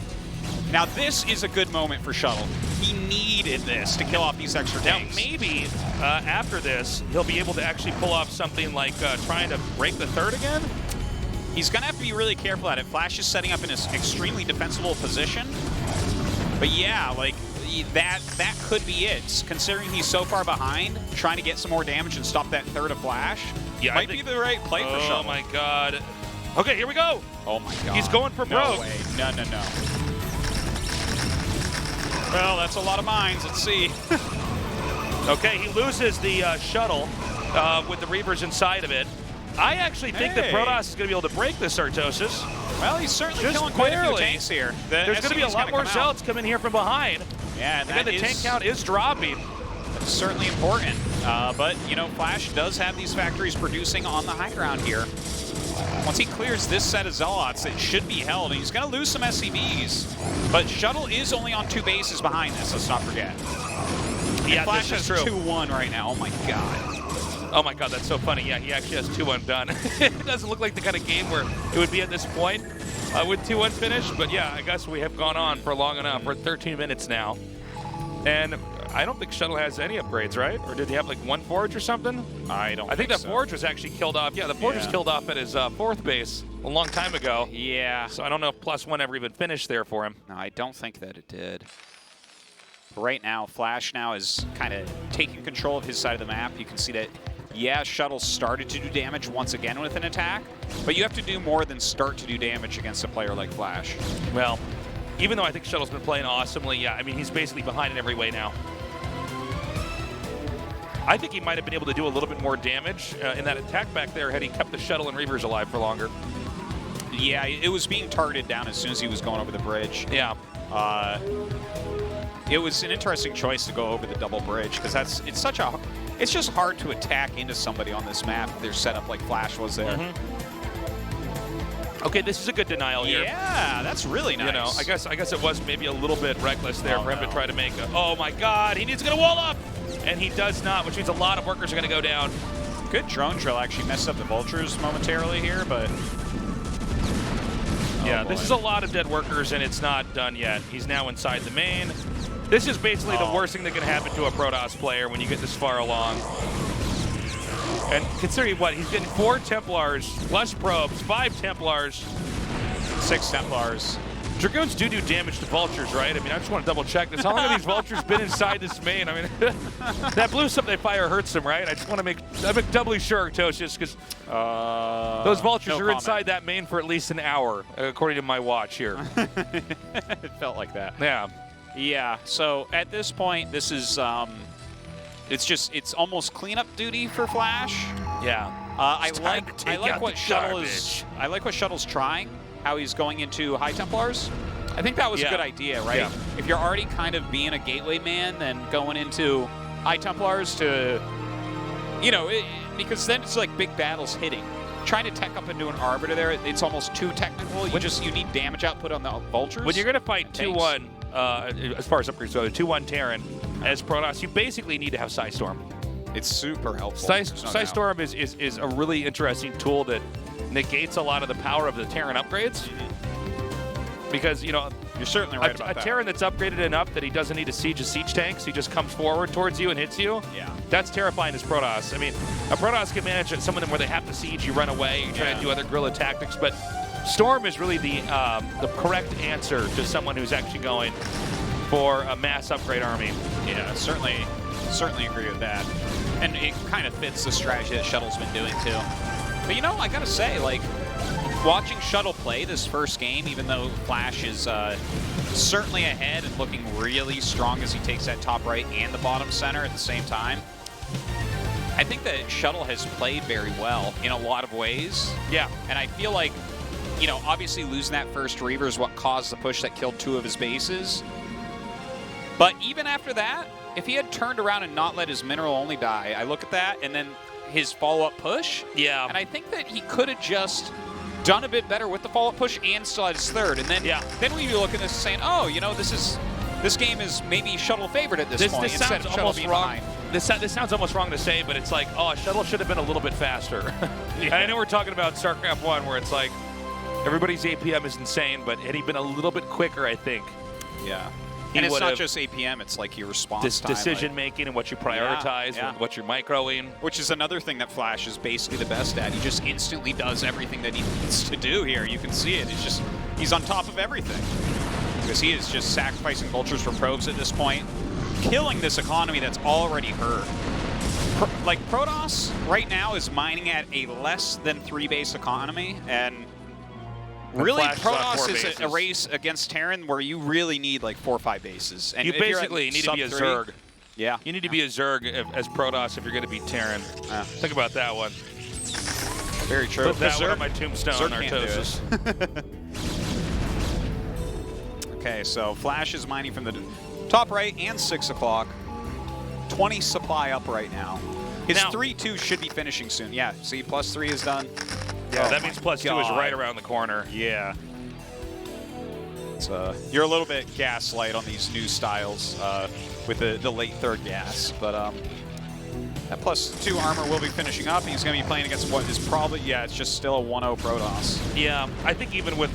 Now this is a good moment for Shuttle. He needed this to kill off these extra tanks. Now maybe after this, he'll be able to actually pull off something like trying to break the 3rd again? He's going to have to be really careful at it. Flash is setting up in an extremely defensible position. But yeah, like, that could be it. Considering he's so far behind, trying to get some more damage and stop that 3rd of Flash might be the right play for Shuttle. Oh my God. Okay, here we go. Oh my God. He's going for broke. No way. No, no, no. Well, that's a lot of mines. Let's see. Okay, he loses the shuttle with the Reavers inside of it. I actually think that Protoss is going to be able to break this Artosis. Well, he's certainly Just killing quite a few barely. tanks here. There's going to be a lot more Zealots coming here from behind. Yeah, and again, the tank count is dropping. That's certainly important. But, you know, Flash does have these factories producing on the high ground here. Once he clears this set of Zealots, it should be held. And he's going to lose some SCVs. But Shuttle is only on 2 bases behind this, let's not forget. Yeah, and Flash this has is true. 2-1 right now. Oh, my God. Oh my God, that's so funny. Yeah, he actually has 2-1 done. It doesn't look like the kind of game where it would be at this point with 2-1 finish. But yeah, I guess we have gone on for long enough. We're at 13 minutes now. And I don't think Shuttle has any upgrades, right? Or did he have like 1 Forge or something? I think the Forge was actually killed off. Yeah, the Forge was killed off at his 4th base a long time ago. Yeah. So I don't know if +1 ever even finished there for him. No, I don't think that it did. Right now, Flash now is kind of taking control of his side of the map. You can see that, yeah, Shuttle started to do damage once again with an attack, but you have to do more than start to do damage against a player like Flash. Well, even though I think Shuttle's been playing awesomely, yeah, I mean, he's basically behind in every way now. I think he might have been able to do a little bit more damage in that attack back there had he kept the Shuttle and Reavers alive for longer. Yeah, it was being targeted down as soon as he was going over the bridge. Yeah. It was an interesting choice to go over the double bridge because it's just hard to attack into somebody on this map if they're set up like Flash was there. Okay, this is a good denial here. Yeah, that's really nice. You know, I guess it was maybe a little bit reckless there for him to try to make a, oh my God, he needs to get a wall up! And he does not, which means a lot of workers are going to go down. Good drone drill actually messed up the vultures momentarily here, but... Yeah, this is a lot of dead workers, and it's not done yet. He's now inside the main. This is basically the worst thing that can happen to a Protoss player when you get this far along. And considering what, he's getting 4 Templars, plus probes, 5 Templars. 6 Templars. Dragoons do damage to vultures, right? I mean, I just want to double check this. How long have these vultures been inside this main? I mean, that blue stuff they fire hurts them, right? I just want to make doubly sure, Arctosius, because those vultures are inside that main for at least an hour, according to my watch here. It felt like that. Yeah. Yeah, so at this point, this is, it's almost cleanup duty for Flash. Yeah. I like what Shuttle's trying, how he's going into High Templars. I think that was a good idea, right? Yeah. If you're already kind of being a gateway man, then going into High Templars to, you know, because then it's like big battles hitting. Trying to tech up into an Arbiter there, it's almost too technical. You need damage output on the Vultures. When you're going to fight 2-1, as far as upgrades go, 2-1 Terran as Protoss, you basically need to have Psystorm. It's super helpful. Psystorm is a really interesting tool that negates a lot of the power of the Terran upgrades. Because, you know, you're certainly right about that. A Terran that's upgraded enough that he doesn't need to siege a siege tank, so he just comes forward towards you and hits you. Yeah. That's terrifying as Protoss. I mean, a Protoss can manage some of them where they have to siege, you run away, you try to do other guerrilla tactics, but Storm is really the correct answer to someone who's actually going for a mass upgrade army. Yeah, certainly agree with that. And it kind of fits the strategy that Shuttle's been doing too. But you know, I gotta say, like, watching Shuttle play this first game, even though Flash is certainly ahead and looking really strong as he takes that top right and the bottom center at the same time, I think that Shuttle has played very well in a lot of ways. Yeah. And I feel like, you know, obviously losing that first Reaver is what caused the push that killed 2 of his bases. But even after that, if he had turned around and not let his mineral only die, I look at that and then his follow-up push. Yeah. And I think that he could have just done a bit better with the follow-up push and still had his third. And then, then we'd be looking at this saying, oh, you know, this game is maybe Shuttle favored at this point instead of Shuttle being behind. This sounds almost wrong to say, but it's like, oh, Shuttle should have been a little bit faster. And I know we're talking about StarCraft 1 where it's like everybody's APM is insane, but had he been a little bit quicker, I think. Yeah. And it's not just APM, it's like your response time. Decision making and what you prioritize and what you're microing. Which is another thing that Flash is basically the best at. He just instantly does everything that he needs to do here. You can see it. It's just, he's on top of everything. Because he is just sacrificing vultures for probes at this point, killing this economy that's already hurt. Like, Protoss right now is mining at a less than 3 base economy, and really, Protoss is a race against Terran where you really need like 4 or 5 bases. And you basically need to be a Zerg. Yeah. You need to be a Zerg as Protoss if you're going to be Terran. Think about that one. Very true. Put that one on my tombstone, Arctosius. Okay, so Flash is mining from the top right and 6 o'clock. 20 supply up right now. His 3-2 should be finishing soon. Yeah, see, +3 is done. Yeah, that means +2 is right around the corner. Yeah. It's, you're a little bit gaslight on these new styles with the late third gas, but that +2 armor will be finishing up. He's going to be playing against what is probably, it's just still a 1-0 Protoss. Yeah, I think even with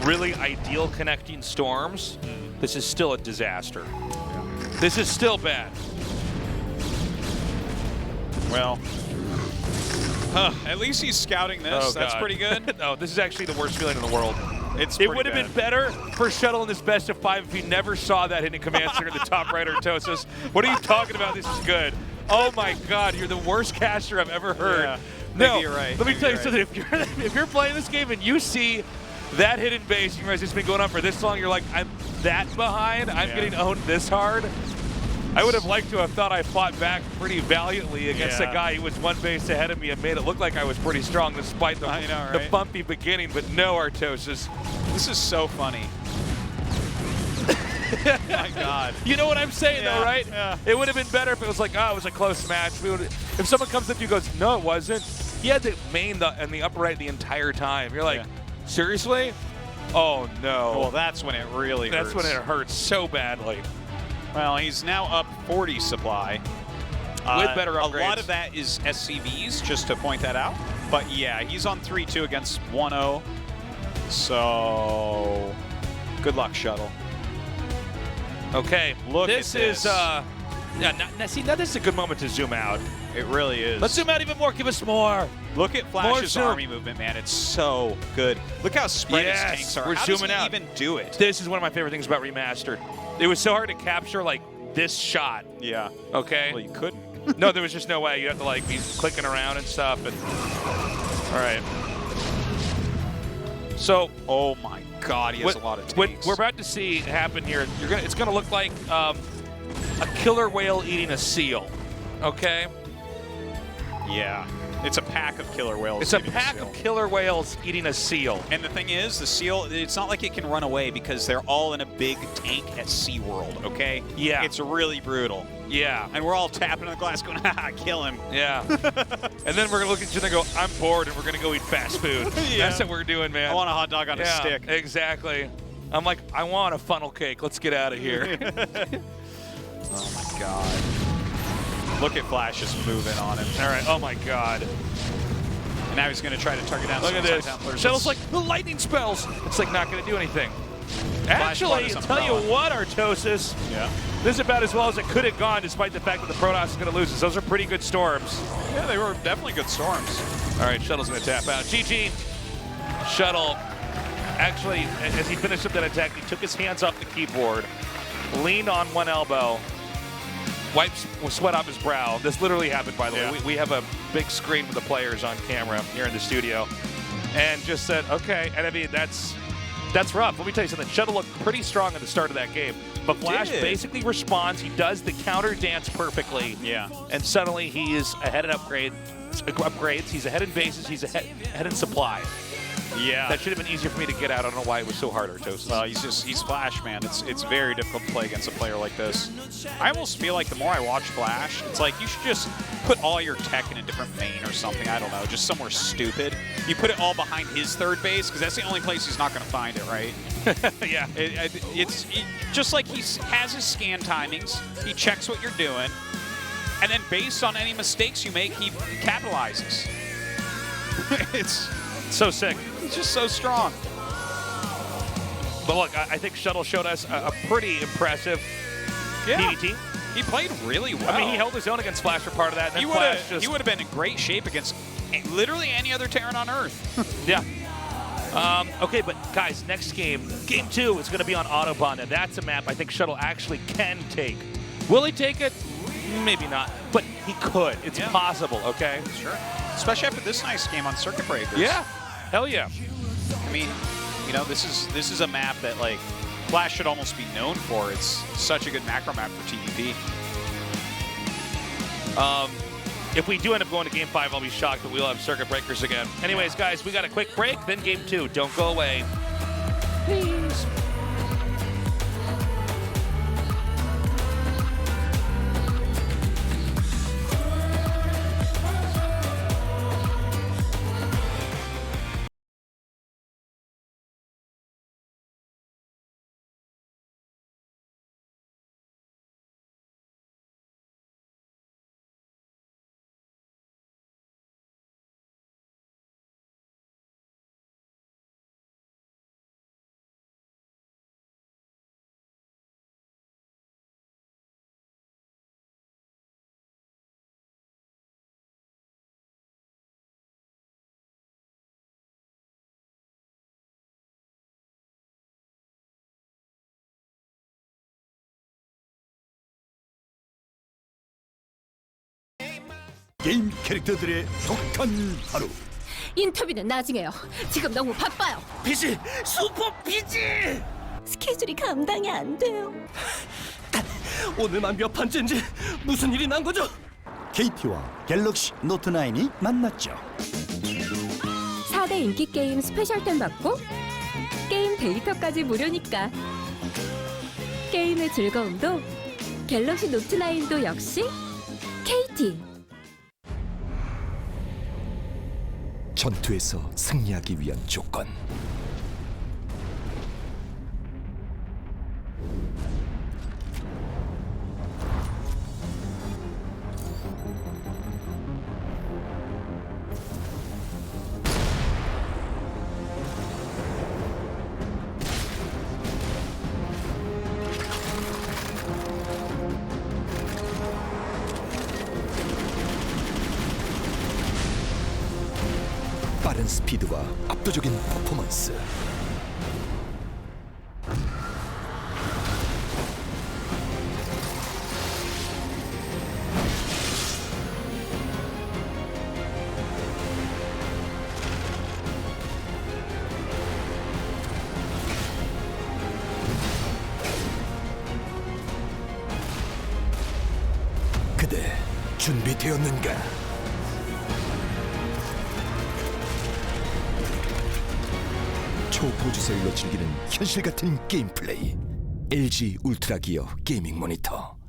really ideal connecting storms, this is still a disaster. Yeah. This is still bad. Well, at least he's scouting this. Oh, that's pretty good. No, this is actually the worst feeling in the world. It would have been better for Shuttle in this best of 5 if he never saw that hidden command center in the top right, Arctosius. What are you talking about? This is good. Oh my God, you're the worst caster I've ever heard. Yeah, no, maybe you're right. Let me tell you something. If you're playing this game and you see that hidden base, you realize it's been going on for this long, you're like, I'm that behind. I'm getting owned this hard. I would have liked to have thought I fought back pretty valiantly against a guy who was 1 base ahead of me and made it look like I was pretty strong despite the bumpy beginning, but no, Arctosius. This is so funny. My God. You know what I'm saying, though, right? Yeah. It would have been better if it was like, oh, it was a close match. If someone comes up to you and goes, no, it wasn't. He had the main and the upper right the entire time. You're like, seriously? Oh, no. Well, that's when it really hurts. That's when it hurts so badly. Well, he's now up 40 supply. With better upgrades. A lot of that is SCVs, just to point that out. But yeah, he's on 3-2 against 1-0. So good luck, Shuttle. Okay, Look this at this. See, now this is a good moment to zoom out. It really is. Let's zoom out even more. Give us more. Look at Flash's army movement, man. It's so good. Look how spread his tanks are. We're How zooming does he out. even do it? This is one of my favorite things about Remastered. It was so hard to capture like this shot. Yeah. Okay. Well, you couldn't. No, there was just no way. You have to like be clicking around and stuff. And all right. So, oh my God, he has a lot of what tanks. we're about to see happen here, it's gonna look like a killer whale eating a seal. Okay. Yeah. It's a pack of killer whales. It's a eating pack seal. of killer whales eating a seal. And the thing is, the seal, it's not like it can run away because they're all in a big tank at SeaWorld, okay? Yeah. It's really brutal. Yeah. And we're all tapping on the glass going, haha, kill him. Yeah. And then we're going to look at each other and go, I'm bored, and we're going to go eat fast food. Yeah. That's what we're doing, man. I want a hot dog on a stick. Exactly. I'm like, I want a funnel cake. Let's get out of here. Oh my God. Look at Flash just moving on him. All right. Oh my God. And now he's going to try to target down Look at this. Templars. Shuttle's like, the lightning spells. It's like not going to do anything. Flash Actually, is I'll tell you umbrella. what, Artosis. Yeah. This is about as well as it could have gone, despite the fact that the Protoss is going to lose. Those are pretty good storms. Yeah, they were definitely good storms. All right, Shuttle's going to tap out. GG. Shuttle, actually, as he finished up that attack, he took his hands off the keyboard, leaned on one elbow, wiped sweat off his brow. This literally happened, by the way. We have a big screen with the players on camera here in the studio, and just said, okay. And I mean, that's rough. Let me tell you something. Shuttle looked pretty strong at the start of that game, but Flash basically responds. He does the counter dance perfectly. Yeah. And suddenly he is ahead in upgrades. He's ahead in bases. He's ahead in supply. Yeah. That should have been easier for me to get out. I don't know why it was so hard, Artosis. Well, he's Flash, man. It's very difficult to play against a player like this. I almost feel like the more I watch Flash, it's like you should just put all your tech in a different main or something. I don't know, just somewhere stupid. You put it all behind his third base because that's the only place he's not going to find it, right? Yeah. It's just like he has his scan timings. He checks what you're doing, and then based on any mistakes you make, he capitalizes. It's so sick. He's just so strong. But look, I think Shuttle showed us a pretty impressive PDT. He played really well. I mean, he held his own against Flash for part of that. And he would have been in great shape against literally any other Terran on Earth. Yeah. Okay, but guys, next game, Game 2, is going to be on Autobahn. And that's a map I think Shuttle actually can take. Will he take it? Maybe not. But he could. It's possible, okay? Sure. Especially after this nice game on Circuit Breakers. Yeah. Hell yeah. I mean, you know, this is a map that, like, Flash should almost be known for. It's such a good macro map for TDP. If we do end up going to Game 5, I'll be shocked, but we'll have Circuit Breakers again. Anyways, guys, we got a quick break, then Game 2. Don't go away. Please. 게임 캐릭터들의 독한 하루. 인터뷰는 나중에요. 지금 너무 바빠요. 비지! 슈퍼 비지! 스케줄이 감당이 안 돼요. 오늘만 몇 판째인지 무슨 일이 난 거죠? KT와 갤럭시 노트9이 만났죠. 4대 인기 게임 스페셜템 받고 게임 데이터까지 무료니까. 게임의 즐거움도 갤럭시 노트9도 역시 KT. 전투에서 승리하기 위한 조건. 빠른 스피드와 압도적인 퍼포먼스. 그대 준비되었는가? 초고주설로 즐기는 현실 같은 게임 플레이. LG 울트라 기어 게이밍 모니터.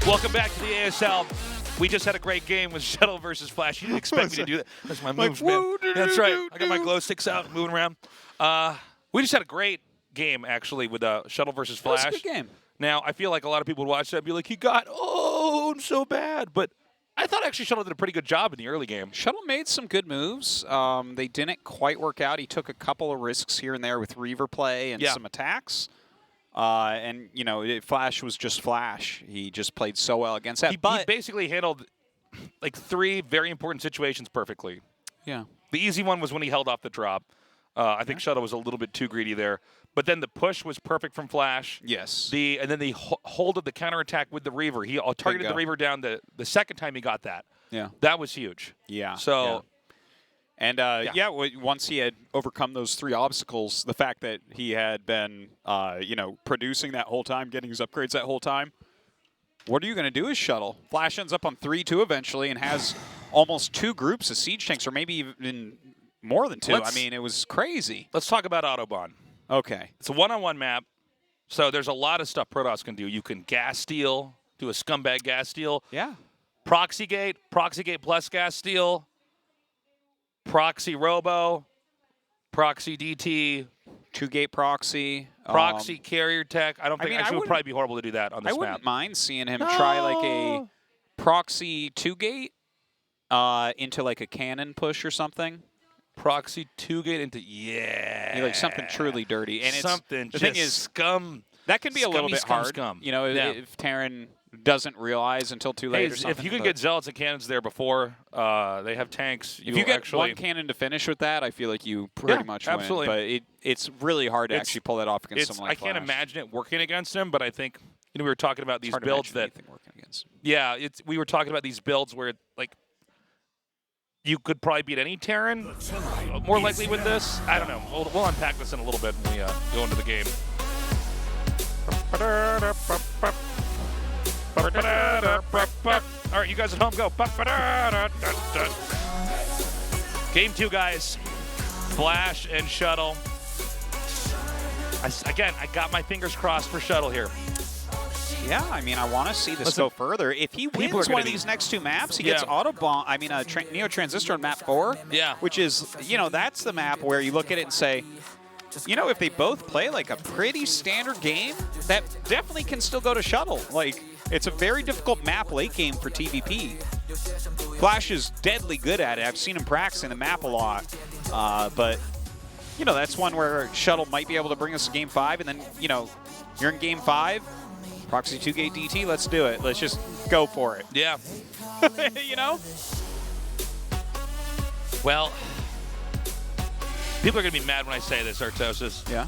Welcome back to the ASL. We just had a great game with Shuttle versus Flash. You didn't expect me to do that. That's my moves, man. That's right. I got my glow sticks out, moving around. We just had a great game, actually, with Shuttle versus Flash. That was a good game. Now, I feel like a lot of people would watch that and be like, he got owned so bad. But I thought actually Shuttle did a pretty good job in the early game. Shuttle made some good moves. They didn't quite work out. He took a couple of risks here and there with Reaver play and some attacks. And, you know, Flash was just Flash. He just played so well against that. He basically handled, like, 3 very important situations perfectly. Yeah. The easy one was when he held off the drop. I think Shuttle was a little bit too greedy there. But then the push was perfect from Flash. Yes. And then the hold of the counterattack with the Reaver. He targeted the Reaver down the second time he got that. Yeah. That was huge. Yeah. So... Yeah. And, once he had overcome those 3 obstacles, the fact that he had been, producing that whole time, getting his upgrades that whole time, what are you going to do as Shuttle? Flash ends up on 3-2 eventually and has almost 2 groups of siege tanks, or maybe even more than 2. I mean, it was crazy. Let's talk about Autobahn. Okay. It's a one-on-one map, so there's a lot of stuff Protoss can do. You can gas steal, do a scumbag gas steal. Yeah. Proxy gate plus gas steal. Proxy Robo, Proxy DT, 2-gate proxy, Proxy Carrier Tech. I think it would probably be horrible to do that on this map. I wouldn't mind seeing him try like a Proxy 2-gate into like a cannon push or something. Proxy 2-gate into like something truly dirty. And something the thing is, scum. That can be a little bit hard. Scum. You know, if Terran doesn't realize until too late or something. If you can get Zealots and cannons there before they have tanks, if you get one cannon to finish with that, I feel like you pretty much win. But it's really hard to actually pull that off against someone like Flash. I can't imagine it working against him, but I think we were talking about these builds that working against him. Yeah, we were talking about these builds where like you could probably beat any Terran more likely with this. I don't know. We'll unpack this in a little bit when we go into the game. All right, you guys at home, go. Game 2, guys. Flash and Shuttle. I got my fingers crossed for Shuttle here. Yeah, I mean, I want to see this go further. If he wins one of these next 2 maps, he gets Autobahn. I mean, Neo Transistor on map 4. Yeah. Which is, that's the map where you look at it and say, if they both play like a pretty standard game, that definitely can still go to Shuttle. Like, it's a very difficult map late game for TVP. Flash is deadly good at it. I've seen him practicing the map a lot. But, that's one where Shuttle might be able to bring us to Game 5. And then, you're in Game 5, Proxy 2-gate DT, let's do it. Let's just go for it. Yeah. Well, people are going to be mad when I say this, Artosis. Yeah.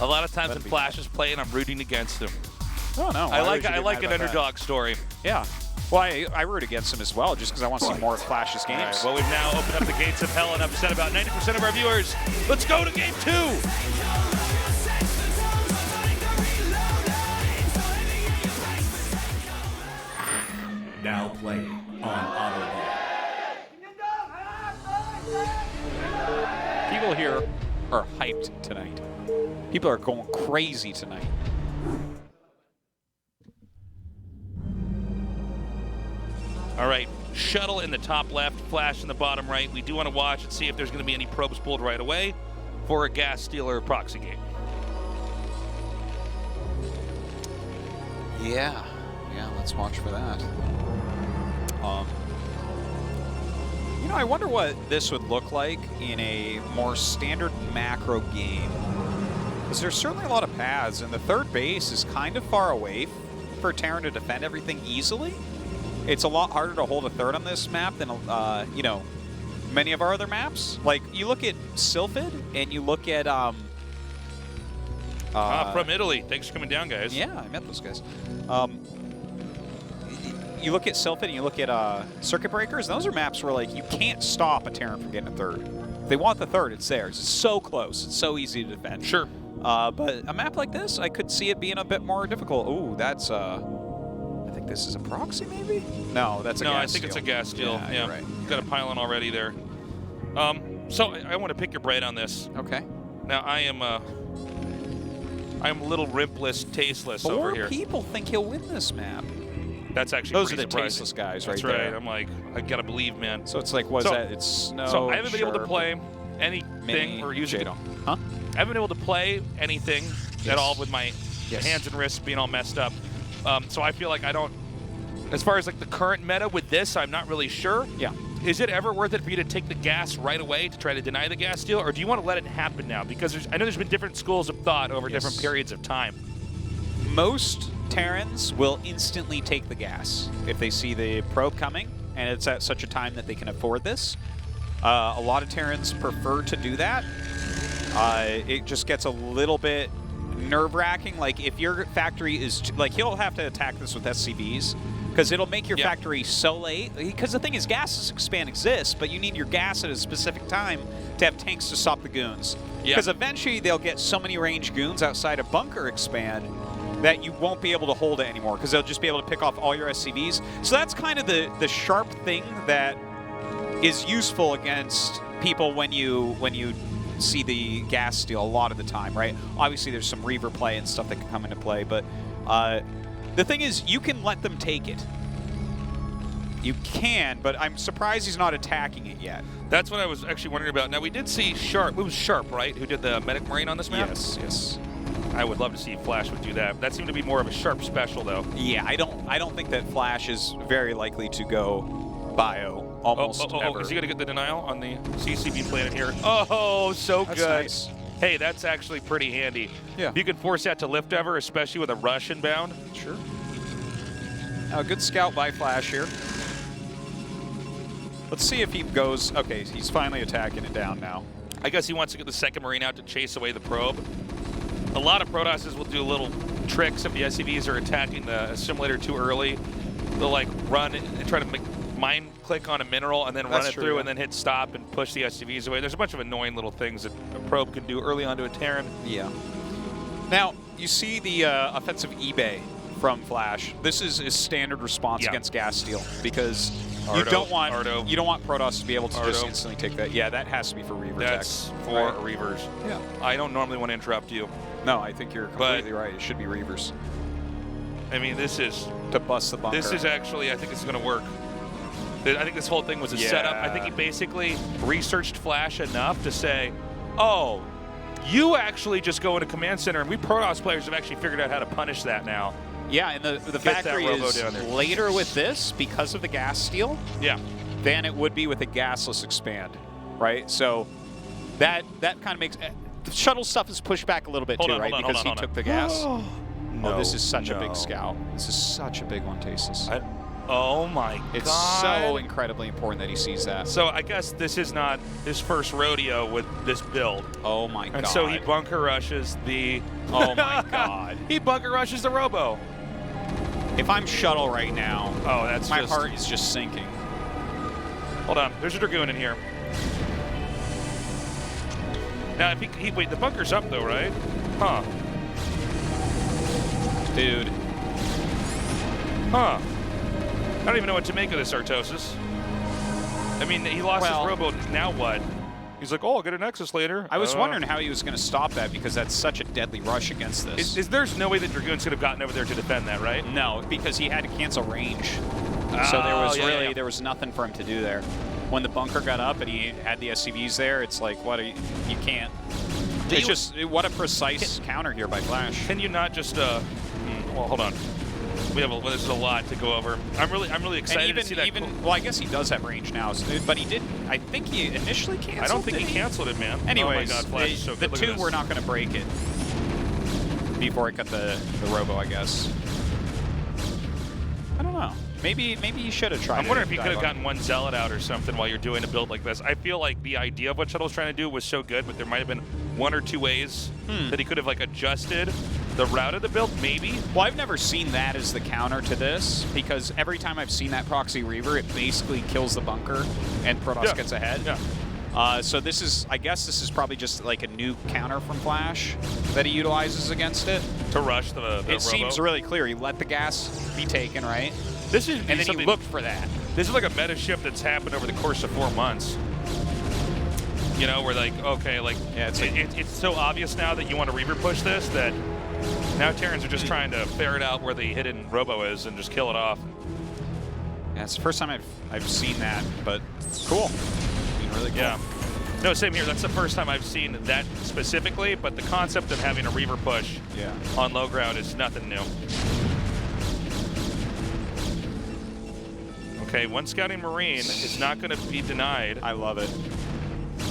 A lot of times when Flash is playing, I'm rooting against him. Oh, no. I like would you get an mad about underdog story. that? Yeah. Well, I root against him as well, just because I want to see more of Flash's games. All right, well, we've now opened up the gates of hell and upset about 90% of our viewers. Let's go to game 2. Now playing on Autobahn. People here are hyped tonight. People are going crazy tonight. All right, shuttle in the top left, Flash in the bottom right. We do want to watch and see if there's going to be any probes pulled right away for a gas stealer proxy game. Yeah, let's watch for that. You know, I wonder what this would look like in a more standard macro game. Because there's certainly a lot of paths, and the third base is kind of far away for Terran to defend everything easily. It's a lot harder to hold a third on this map than, you know, many of our other maps. Like, you look at Sylphid, and you look at... from Italy. Thanks for coming down, guys. Yeah, I met those guys. You look at Sylphid and you look at Circuit Breakers, and those are maps where, like, you can't stop a Terran from getting a third. If they want the third, it's theirs. It's so close. It's so easy to defend. Sure. But a map like this, I could see it being a bit more difficult. Ooh, that's, I think this is a proxy, maybe? No, that's a gas No, I think steal. it's a gas steal. Yeah, you're right. Got a pylon already there. So I want to pick your brain on this. Okay. Now, I'm a little rimpless, tasteless over here. 4 people think he'll win this map. That's actually Those are pretty the surprising. tasteless guys That's right right. there. I'm like, I gotta believe, man. So it's like, what is that? It's snow. So I haven't been able to sharp, play anything mini, or use it. Jado. Huh? I haven't been able to play anything at all with my hands and wrists being all messed up. So I feel like I don't. As far as like the current meta with this, I'm not really sure. Yeah. Is it ever worth it for you to take the gas right away to try to deny the gas steal, or do you want to let it happen now? Because I know there's been different schools of thought over different periods of time. Most Terrans will instantly take the gas if they see the probe coming, and it's at such a time that they can afford this. A lot of Terrans prefer to do that. It just gets a little bit nerve-wracking. Like, if your factory is... Like, he'll have to attack this with SCVs, because it'll make your factory so late. Because the thing is, gas expand exists, but you need your gas at a specific time to have tanks to stop the goons. Because eventually they'll get so many ranged goons outside of bunker expand that you won't be able to hold it anymore, because they'll just be able to pick off all your SCVs. So that's kind of the sharp thing that is useful against people when you see the gas steal a lot of the time, right? Obviously, there's some Reaver play and stuff that can come into play, but the thing is, you can let them take it. You can, but I'm surprised he's not attacking it yet. That's what I was actually wondering about. Now, we did see Sharp. It was Sharp, right, who did the Medic Marine on this map? Yes. I would love to see Flash would do that. That seemed to be more of a Sharp special, though. Yeah, I don't think that Flash is very likely to go bio almost ever. Is he going to get the denial on the CCB planet here? Oh, so That's good. nice. Hey, that's actually pretty handy. Yeah. You can force that to lift ever, especially with a rush inbound. Sure. Now, a good scout by Flash here. Let's see if he goes... Okay, he's finally attacking it down now. I guess he wants to get the second Marine out to chase away the probe. A lot of Protosses will do little tricks if the SCVs are attacking the assimilator too early. They'll like run and try to mind click on a mineral and then run it through and then hit stop and push the SCVs away. There's a bunch of annoying little things that a probe can do early onto a Terran. Yeah. Now, you see the offensive eBay from Flash. This is his standard response against gas steal, because you don't want Protoss to be able to just instantly take that. Yeah, that has to be for Reaver tech. That's for Reavers. Yeah. I don't normally want to interrupt you. No, I think you're completely right. It should be Reavers. I mean, this is... To bust the bunker. This is actually, I think it's going to work. I think this whole thing was a setup. I think he basically researched Flash enough to say, oh, you actually just go into Command Center, and we Protoss players have actually figured out how to punish that now. Yeah, and the factory is later with this because of the gas steal. Yeah. Than it would be with a gasless expand, right? So that kind of makes the shuttle stuff is pushed back a little bit too, right? Because he took the gas. No, this is such a big scout. This is such a big one, Tasteless. Oh my God. It's so incredibly important that he sees that. So I guess this is not his first rodeo with this build. Oh my God. And so he bunker rushes the... Oh my God. He bunker rushes the Robo. If I'm Shuttle right now, my heart is just sinking. Hold on, there's a Dragoon in here. Now, if he wait, the bunker's up though, right? Huh. Dude. Huh. I don't even know what to make of this, Artosis. I mean, he lost his robo, now what? He's like, oh, I'll get a Nexus later. I was wondering how he was going to stop that because that's such a deadly rush against this. There's no way that Dragoons could have gotten over there to defend that, right? No, because he had to cancel range. So there was there was nothing for him to do there. When the bunker got up and he had the SCVs there, it's like, what? You can't. It's just, what a precise counter here by Flash. Can you not just, well, hold on. There's a lot to go over. I'm really excited to see that. Well, I guess he does have range now, but he didn't. I think he initially canceled. I don't think he canceled it, man. Anyways, oh my God, Flash is so the good. two were not going to break it before it got the robo, I guess. I don't know. Maybe you should have tried. I'm wondering if he could have gotten one Zealot out or something while you're doing a build like this. I feel like the idea of what Shuttle's trying to do was so good, but there might have been one or two ways that he could have like adjusted the route of the build, maybe. Well, I've never seen that as the counter to this, because every time I've seen that Proxy Reaver, it basically kills the bunker and Protoss gets ahead. Yeah. So this is, I guess this is probably just like a new counter from Flash that he utilizes against it. To rush the robo. It seems really clear. He let the gas be taken, right? This is and then he looked for that. This is like a meta shift that's happened over the course of 4 months. You know, we're like, okay, like, it's so obvious now that you want to Reaver push this that now Terrans are just trying to ferret out where the hidden robo is and just kill it off. Yeah, it's the first time I've seen that, but cool. Really cool. Yeah. No, same here. That's the first time I've seen that specifically, but the concept of having a Reaver push on low ground is nothing new. Okay, one scouting Marine is not going to be denied. I love it.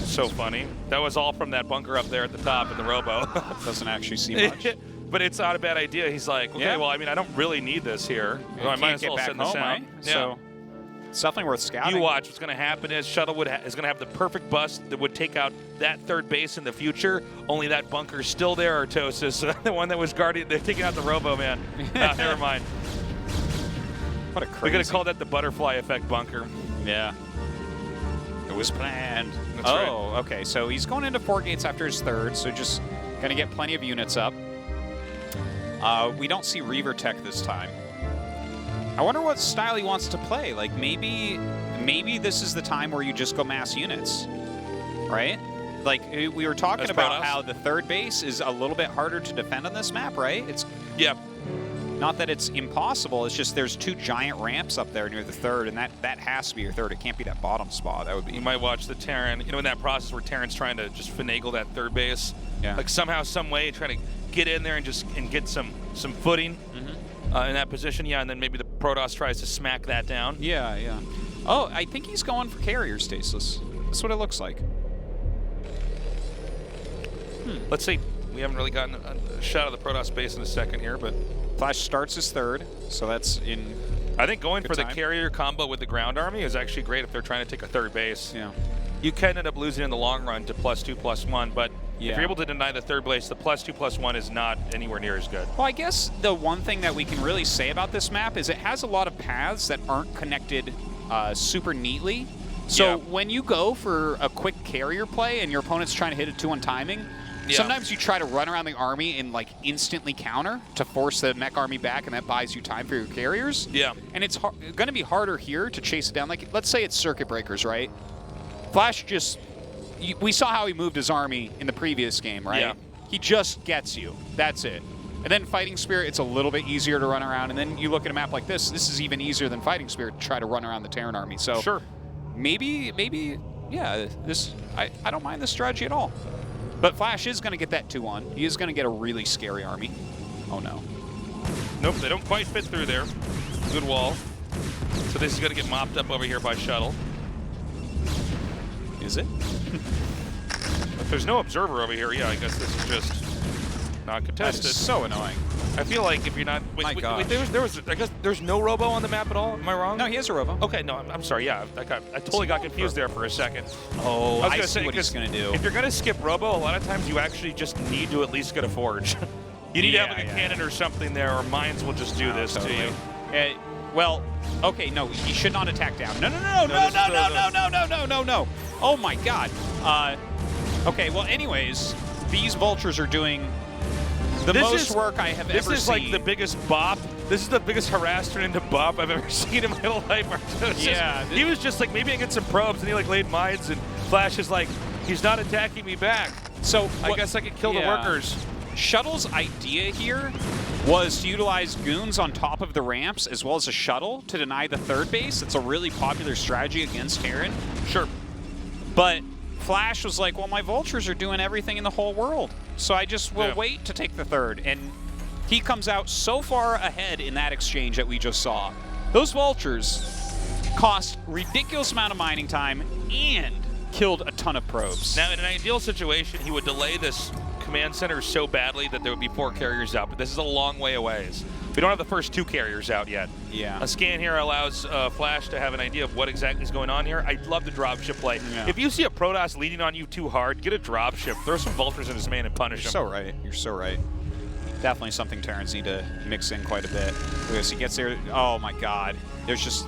So funny. That was all from that bunker up there at the top in the robo. Doesn't actually see much. But it's not a bad idea. He's like, okay, well, I mean, I don't really need this here. Well, I might as well send this out. Right? Yeah. So it's definitely worth scouting. You watch. What's going to happen is Shuttle is going to have the perfect bust that would take out that third base in the future. Only that bunker's still there, Artosis. The one that was guarding. They're taking out the robo, man. Never mind. What a crazy. We're going to call that the butterfly effect bunker. Yeah. It was planned. That's right. Okay. So he's going into 4 gates after his third, so just going to get plenty of units up. We don't see Reaver Tech this time. I wonder what style he wants to play. Like, maybe this is the time where you just go mass units, right? Like, we were talking about how the third base is a little bit harder to defend on this map, right? Not that it's impossible, it's just there's 2 giant ramps up there near the third, and that has to be your third. It can't be that bottom spot. That would be. You might watch the Terran, you know, in that process where Terran's trying to just finagle that third base. Yeah. Like somehow, some way, trying to get in there and get some footing in that position. Yeah, and then maybe the Protoss tries to smack that down. Yeah. Oh, I think he's going for carrier stasis. That's what it looks like. Let's see. We haven't really gotten a shot of the Protoss base in a second here, but Flash starts his third, so that's in. I think going for the carrier combo with the ground army is actually great if they're trying to take a third base. Yeah. You can end up losing in the long run to +2/+1, but if you're able to deny the third base, the +2/+1 is not anywhere near as good. Well, I guess the one thing that we can really say about this map is it has a lot of paths that aren't connected super neatly. So when you go for a quick carrier play and your opponent's trying to hit a 2-1 timing, sometimes you try to run around the army and like instantly counter to force the mech army back, and that buys you time for your carriers. Yeah. And it's going to be harder here to chase it down. Like, let's say it's circuit breakers, right? Flash just, we saw how he moved his army in the previous game, right? Yeah. He just gets you. That's it. And then Fighting Spirit, it's a little bit easier to run around. And then you look at a map like this is even easier than Fighting Spirit to try to run around the Terran army. So maybe, yeah, I don't mind this strategy at all. But Flash is going to get that 2-1. He is going to get a really scary army. Oh, no. Nope, they don't quite fit through there. Good wall. So this is going to get mopped up over here by Shuttle. Is it? If there's no observer over here, yeah, I guess this is just not contested. That is so annoying. I feel like if you're not... Wait, there was, I guess there's no robo on the map at all? Am I wrong? No, he has a robo. Okay, no, I'm sorry, yeah. I totally got confused there for a second. Oh, I see what he's going to do. If you're going to skip robo, a lot of times you actually just need to at least get a forge. You need to have like a cannon or something there, or mines will just do this to you. Well, okay, no, he should not attack down. No. Oh my God. Okay, well, anyways, these vultures are doing the most work I have ever seen. This is like the biggest bop. This is the biggest harassment into bop I've ever seen in my life. Yeah. He was just like, maybe I get some probes, and he like laid mines, and Flash is like, he's not attacking me back. So I guess I could kill the workers. Shuttle's idea here was to utilize goons on top of the ramps as well as a shuttle to deny the third base. It's a really popular strategy against Terran. Sure. But Flash was like, well, my vultures are doing everything in the whole world, so I just will wait to take the third. And he comes out so far ahead in that exchange that we just saw. Those vultures cost ridiculous amount of mining time and killed a ton of probes. Now, in an ideal situation, he would delay this command center so badly that there would be 4 carriers out, but this is a long way away. We don't have the first 2 carriers out yet. Yeah. A scan here allows Flash to have an idea of what exactly is going on here. I'd love the dropship play. Yeah. If you see a Protoss leading on you too hard, get a dropship. Throw some vultures in his man and punish him. You're so right. You're so right. Definitely something Terrans need to mix in quite a bit. Because he gets there. Oh my God. There's just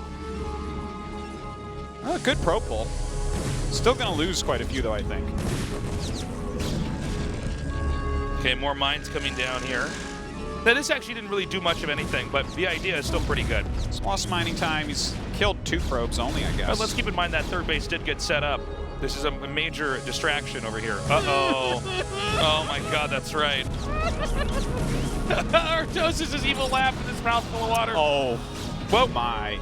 a good pro pull. Still going to lose quite a few though, I think. Okay, more mines coming down here. Now, this actually didn't really do much of anything, but the idea is still pretty good. He's lost mining time. He's killed 2 probes only, I guess. But let's keep in mind that third base did get set up. This is a major distraction over here. Uh-oh. Oh, my God, that's right. Artosis' evil laugh in his mouth full of water. Oh, whoa, my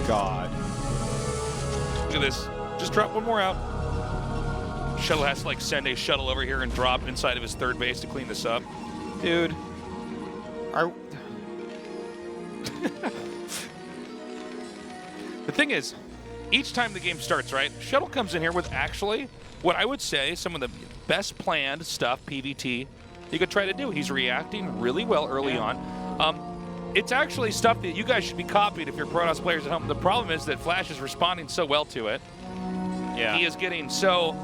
God. Look at this. Just drop one more out. Shuttle has to, like, send a shuttle over here and drop inside of his third base to clean this up. Dude. The thing is, each time the game starts, right, Shuttle comes in here with actually what I would say some of the best planned stuff, PvT, you could try to do. He's reacting really well early on. It's actually stuff that you guys should be copied if you're Protoss players at home. The problem is that Flash is responding so well to it. Yeah. He is getting so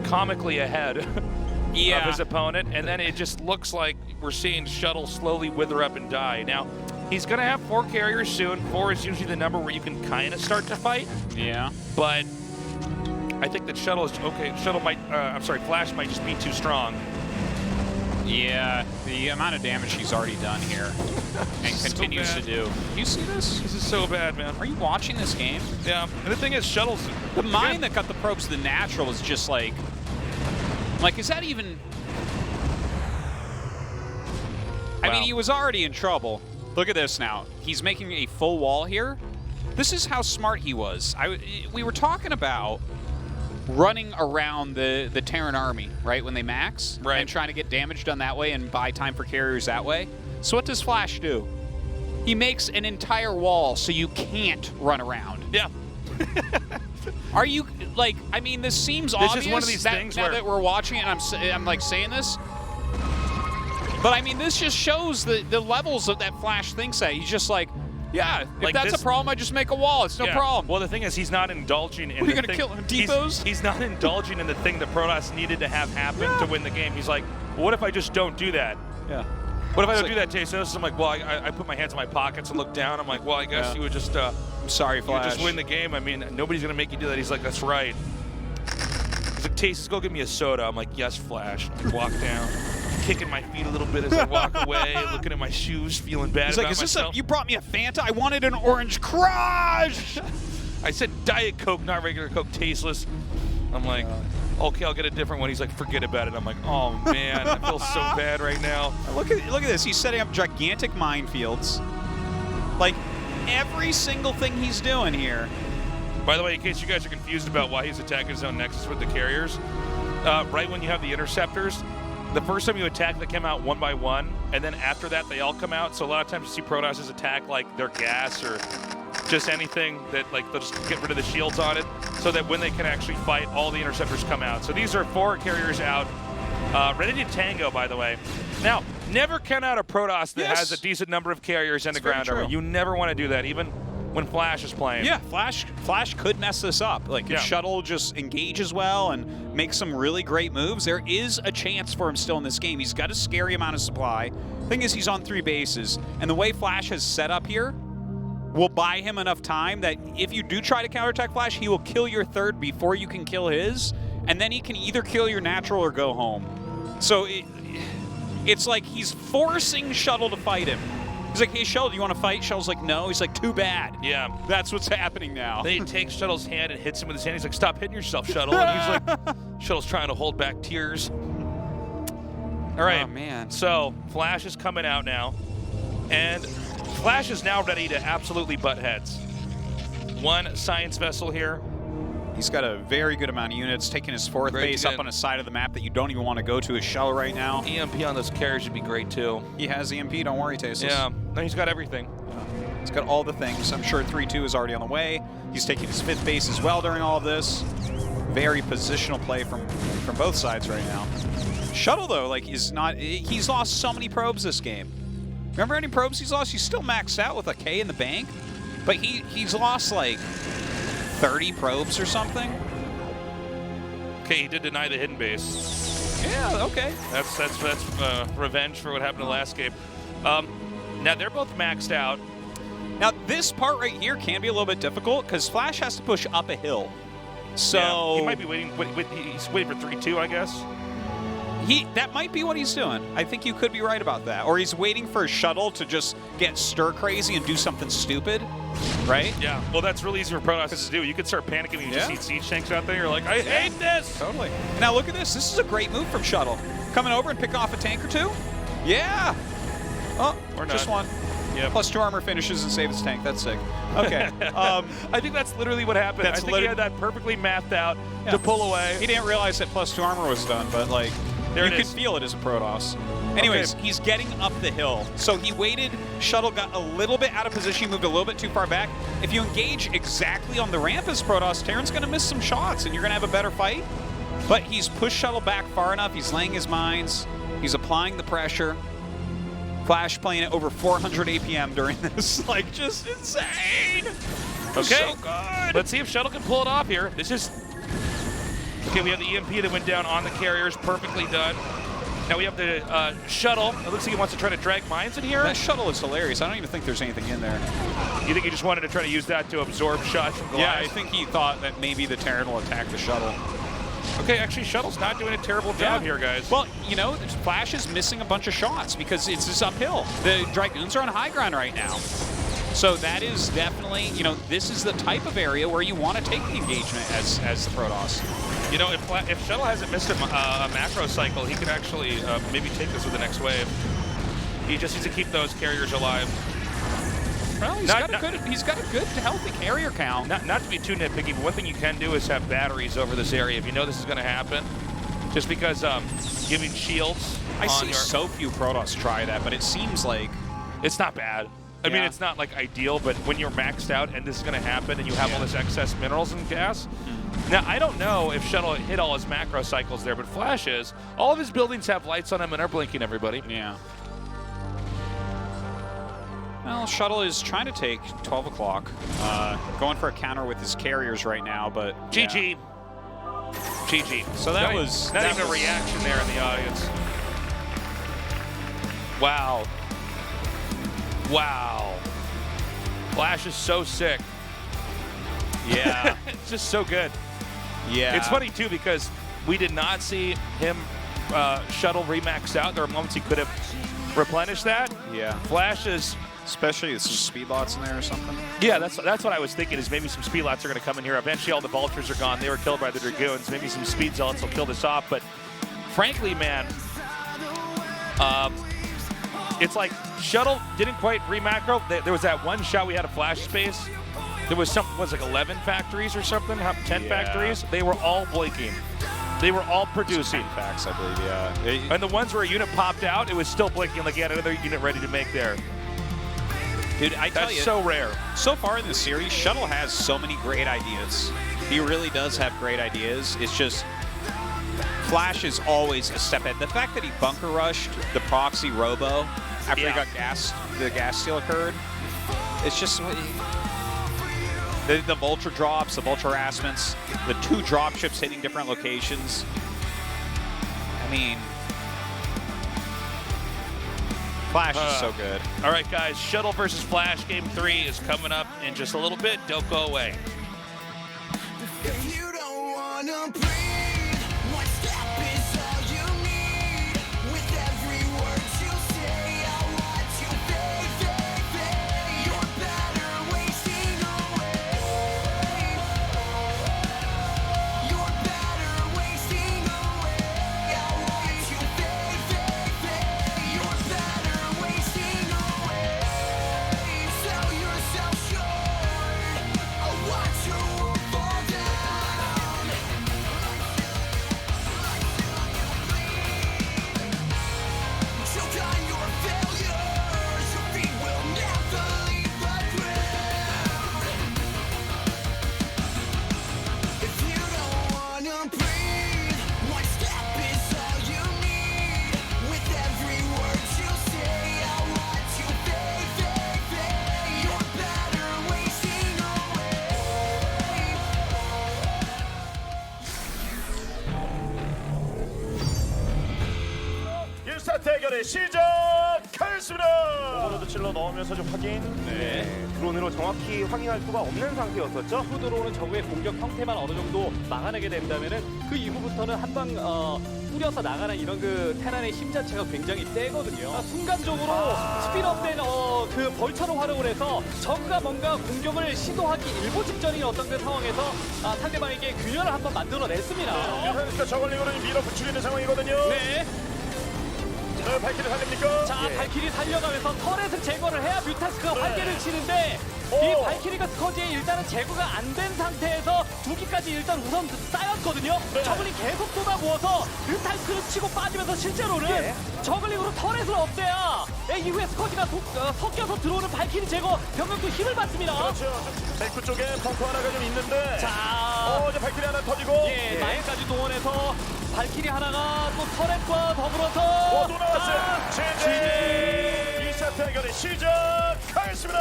comically ahead of his opponent, and then it just looks like we're seeing Shuttle slowly wither up and die. Now, he's going to have 4 carriers soon. 4 is usually the number where you can kind of start to fight. Yeah. But I think that Shuttle is okay. Shuttle might, Flash might just be too strong. Yeah, the amount of damage he's already done here and continues to do. You see this? This is so bad, man. Are you watching this game? Yeah. And the thing is, Shuttle's the mine that got the probes to the natural is just like, is that even? I mean, he was already in trouble. Look at this now. He's making a full wall here. This is how smart he was. We were talking about running around the Terran army, right, when they max, right, and trying to get damage done that way and buy time for carriers that way. So what does Flash do? He makes an entire wall so you can't run around. Yeah. Are you, I mean, this seems obvious. This is one of these things now that we're watching it and I'm like saying this. But I mean, this just shows the levels of that Flash thinks that. He's just like, yeah, if that's a problem, I just make a wall. It's no problem. Well, the thing is, he's not indulging in What, are you going to kill him, depots? He's not indulging in the thing that Protoss needed to have happen to win the game. He's like, well, what if I just don't do that? Yeah. What if I don't do that, Tasos? I'm like, well, I put my hands in my pockets and look down. I'm like, well, I guess you would just, I'm sorry, Flash. You would just win the game. I mean, nobody's going to make you do that. He's like, that's right. He's like, Tasos, go get me a soda. I'm like, yes, Flash. I walk down, kicking my feet a little bit as I walk away, looking at my shoes, feeling bad He's about like, is myself. this you brought me a Fanta? I wanted an Orange Crush! I said Diet Coke, not regular Coke, tasteless. I'm like, okay, I'll get a different one. He's like, forget about it. I'm like, oh man, I feel so bad right now. Look at this. He's setting up gigantic minefields. Like, every single thing he's doing here. By the way, in case you guys are confused about why he's attacking his own Nexus with the carriers, right when you have the interceptors, the first time you attack, they come out one by one, and then after that, they all come out. So a lot of times you see Protoss attack like their gas or just anything that, like, they'll just get rid of the shields on it, so that when they can actually fight, all the interceptors come out. So these are 4 carriers out. Ready to tango, by the way. Now, never count out a Protoss that has a decent number of carriers and a ground armor. You never want to do that, even when Flash is playing. Yeah, Flash could mess this up. Like, if Shuttle just engages well and makes some really great moves, there is a chance for him still in this game. He's got a scary amount of supply. Think Thing is, he's on 3 bases, and the way Flash has set up here will buy him enough time that if you do try to counterattack Flash, he will kill your 3rd before you can kill his, and then he can either kill your natural or go home. So it's like he's forcing Shuttle to fight him. He's like, hey, Shuttle, do you want to fight? Shuttle's like, no. He's like, too bad. Yeah. That's what's happening now. Then he takes Shuttle's hand and hits him with his hand. He's like, stop hitting yourself, Shuttle. And he's like, Shuttle's trying to hold back tears. All right. Oh, man. So Flash is coming out now. And Flash is now ready to absolutely butt heads. 1 science vessel here. He's got a very good amount of units, taking his 4th base up on a side of the map that you don't even want to go to his Shuttle right now. EMP on those carriers would be great, too. He has EMP, don't worry, Tasteless. Yeah, no, he's got everything. He's got all the things. I'm sure 3-2 is already on the way. He's taking his 5th base as well during all of this. Very positional play from both sides right now. Shuttle, though, like, is not... He's lost so many probes this game. Remember how many probes he's lost? He's still maxed out with a K in the bank, but he's lost, like, 30 probes or something. Okay, he did deny the hidden base. Yeah, okay. That's revenge for what happened in the last game. Now they're both maxed out. Now this part right here can be a little bit difficult because Flash has to push up a hill. So yeah, he might be waiting. He's waiting for 3-2, I guess. That might be what he's doing. I think you could be right about that. Or he's waiting for a Shuttle to just get stir crazy and do something stupid, right? Yeah. Well, that's really easy for Protoss to do. You could start panicking when you just see siege tanks out there. You're like, I hate this. Totally. Now look at this. This is a great move from Shuttle. Coming over and pick off a tank or 2. Yeah. Oh, or just not. 1. Yeah. +2 armor finishes and saves his tank. That's sick. Okay. I think that's literally what happened. I think he had that perfectly mapped out to pull away. He didn't realize that +2 armor was done, but like, you could feel it as a Protoss. Anyways, he's getting up the hill. So he waited, Shuttle got a little bit out of position, moved a little bit too far back. If you engage exactly on the ramp as Protoss, Terran's gonna miss some shots and you're gonna have a better fight. But he's pushed Shuttle back far enough, he's laying his mines, he's applying the pressure. Flash playing at over 400 APM during this, like, just insane. Okay, so good. Let's see if Shuttle can pull it off here. This is... Okay, we have the EMP that went down on the carriers, perfectly done. Now we have the Shuttle. It looks like he wants to try to drag mines in here. That Shuttle is hilarious. I don't even think there's anything in there. You think he just wanted to try to use that to absorb shots from Goliath? Yeah, I think he thought that maybe the Terran will attack the Shuttle. Okay, actually, Shuttle's not doing a terrible job here, guys. Well, you know, Flash is missing a bunch of shots because it's just uphill. The Dragoons are on high ground right now. So that is definitely, you know, this is the type of area where you want to take the engagement as the Protoss. You know, if Shuttle hasn't missed a macro cycle, he could actually maybe take this with the next wave. He just needs to keep those carriers alive. Well, he's got a good, healthy carrier count. Not to be too nitpicky, but one thing you can do is have batteries over this area if you know this is going to happen. Just because giving shields. I see so few Protoss try that, but it seems like it's not bad. I mean, it's not like ideal, but when you're maxed out and this is going to happen and you have all this excess minerals and gas. Now, I don't know if Shuttle hit all his macro cycles there, but Flash is. All of his buildings have lights on them and are blinking, everybody. Yeah. Well, Shuttle is trying to take 12 o'clock. Going for a counter with his carriers right now, but... GG. GG. So that was... Not even a reaction there in the audience. Wow. Wow. Flash is so sick. Yeah. It's just so good. Yeah. It's funny, too, because we did not see him Shuttle remax out. There were moments he could have replenished that. Yeah. Flash is... Especially with some speed lots in there or something. Yeah, that's what I was thinking, is maybe some speed lots are going to come in here. Eventually all the vultures are gone. They were killed by the Dragoons. Maybe some speed zealots will kill this off. But frankly, man, it's like Shuttle didn't quite re-macro. There was that one shot we had a Flash space. There was something, was like 11 factories or something, 10 factories. They were all blinking. They were all producing. Facts, I believe, yeah. And the ones where a unit popped out, it was still blinking like he had another unit ready to make there. Dude, I tell you, that's so rare. So far in the series, Shuttle has so many great ideas. He really does have great ideas. It's just Flash is always a step ahead. The fact that he bunker rushed the proxy robo after he got the gas steal occurred, it's just the vulture drops, the vulture harassments, the 2 drop ships hitting different locations. I mean, Flash is so good. All right, guys, Shuttle versus Flash Game 3 is coming up in just a little bit. Don't go away. If you don't wanna breathe, one step is all you need. With every word you say, I watch you fade, fade, fade. You're better wasting away. You're better wasting away. I watch you fade, fade, fade. You're better wasting away. Sell yourself short. I watch you fall down. Choke on your failures. Your feet will never leave the ground. If you don't wanna breathe, one step is all you need. With every word you say, I watch you fade, fade, fade. You're better wasting away. 일사 대결의 시작하겠습니다. 오버로드 찔러 넣으면서 좀 확인. 네, 드론으로 정확히 확인할 수가 없는 상태였었죠. 후 들어오는 적의 공격 형태만 어느 정도 막아내게 된다면은 그 이후부터는 한방 뿌려서 나가는 이런 그 테란의 힘 자체가 굉장히 세거든요. 순간적으로 스피드업된 그 벌처를 활용을 해서 적가 뭔가 공격을 시도하기 일보 직전인 어떤 그 상황에서 상대방에게 균열을 한번 만들어냈습니다. 그러니까 저걸링으로 밀어붙이고 있는 상황이거든요. 네. 네, 발키리 살립니까? 자, 발키리 살려가면서 터렛을 제거를 해야 뮤탈스크가 활개를 치는데 이 발키리가 스커지에 일단은 제거가 안 된 상태에서 두 기까지 일단 우선 쌓였거든요. 저글링 계속 쏟아부어서 뮤탈스크를 치고 빠지면서 실제로는 저글링으로 터렛을 없애야 이후에 스커지가 섞여서 들어오는 발키리 제거 병력도 힘을 받습니다. 그렇죠. 백구 쪽에 펑크 하나가 좀 있는데. 자, 이제 발키리 하나 터지고. 예, 마인까지 동원해서 발키리 하나가 또 터렛과 더불어서 또 나왔어요. 제제 2차 대결이 시작하겠습니다.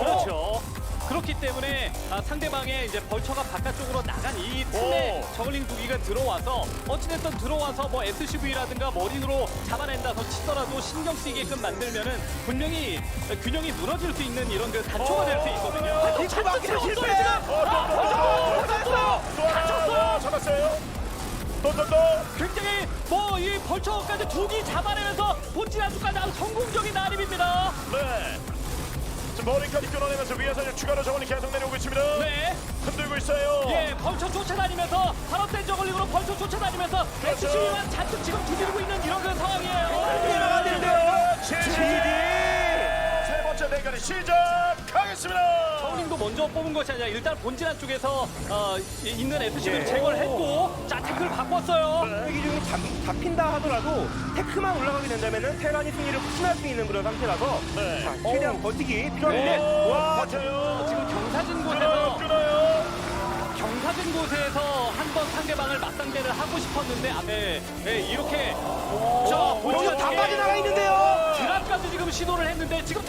그렇죠. 그렇기 때문에 상대방의 이제 벌처가 바깥쪽으로 나간 이 틈에 저글링 두 기가 들어와서 어찌됐든 들어와서 뭐 SCV라든가 머린으로 잡아낸다서 치더라도 신경 쓰이게끔 만들면은 분명히 균형이 무너질 수 있는 이런 그 단초가 될 수 있거든요. 뒷구 막기는 실패! 또 잡았어요. 또. 굉장히 뭐 이 벌처까지 두 기 잡아내면서 본진 안쪽까지 아주 성공적인 난입입니다. 네. 지금 머리까지 끊어내면서 위에서 이제 추가로 저걸리 계속 내려오고 있습니다. 네. 흔들고 있어요. 예, 벌처 쫓아다니면서 발업된 저글링으로 벌처 쫓아다니면서 그렇죠. SCV만 잔뜩 지금 두드리고 있는 이런 그 상황이에요. 세 번째 대결이 시작하겠습니다. 저글링도 먼저 뽑은 것이 아니라 일단 본진 안쪽에서 있는 SCV를 제거를 했고 자, 태클을 바꿨어요. 기준으로 잡힌다 하더라도 테크만 올라가게 된다면은 테란이 승리를 확신할 수 있는 그런 상태라서 네. 자, 최대한 버티기 필요한데 와, 버텨요. 지금 경사진 곳에서 끊어요. 경사진 곳에서 한 번 상대방을 맞상대를 하고 싶었는데 이렇게 여기서 다 빠져나가 있는데요. 드랍까지 지금 시도를 했는데 지금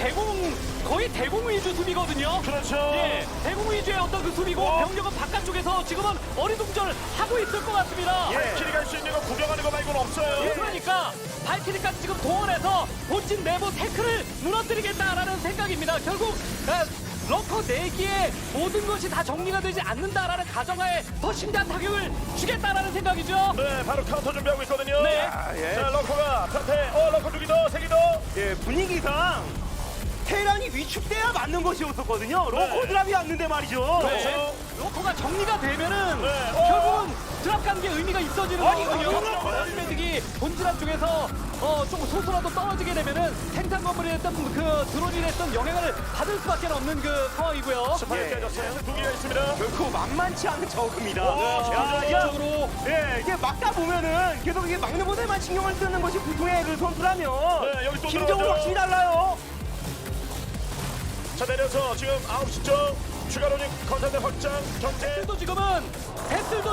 거의 대공 위주 수비거든요. 그렇죠. 예, 대공 위주의 어떤 그 수비고 병력은 바깥쪽에서 지금은 어리둥절 하고 있을 것 같습니다. 발키리 갈 수 있는 거 구경하는 거 말고는 없어요. 그러니까 발키리까지 지금 동원해서 본진 내부 태클을 무너뜨리겠다라는 생각입니다. 결국 러커 4기에 모든 것이 다 정리가 되지 않는다라는 가정하에 더 심대한 타격을 주겠다라는 생각이죠. 네, 바로 카운터 준비하고 있거든요. 네. 자, 러커가 plan테. 러커 2기 더, 3기 더. 예, 분위기상 테란이 위축돼야 맞는 것이었었거든요. 로코 드랍이 왔는데 말이죠. 네. 러커가 정리가 되면은 네. 결국은 드랍 가는 게 의미가 있어지는 거거든요. 매직이 본질한 쪽에서 조금 소수라도 떨어지게 되면은 생산 건물이 됐던 그 드론이 됐던 영향을 받을 수밖에 없는 그 상황이고요. 스파이크 깨졌어요. 2기가 있습니다. 결코 만만치 않은 적입니다. 적으로 이게 막다 보면은 계속 이게 막는 것에만 신경을 쓰는 것이 보통의 그 선수라면 네, 여기 또 김정은 들어가죠. 확실히 달라요. 자, 내려서 지금 9시 쪽 추가로 건설대 확장 경제. 배슬도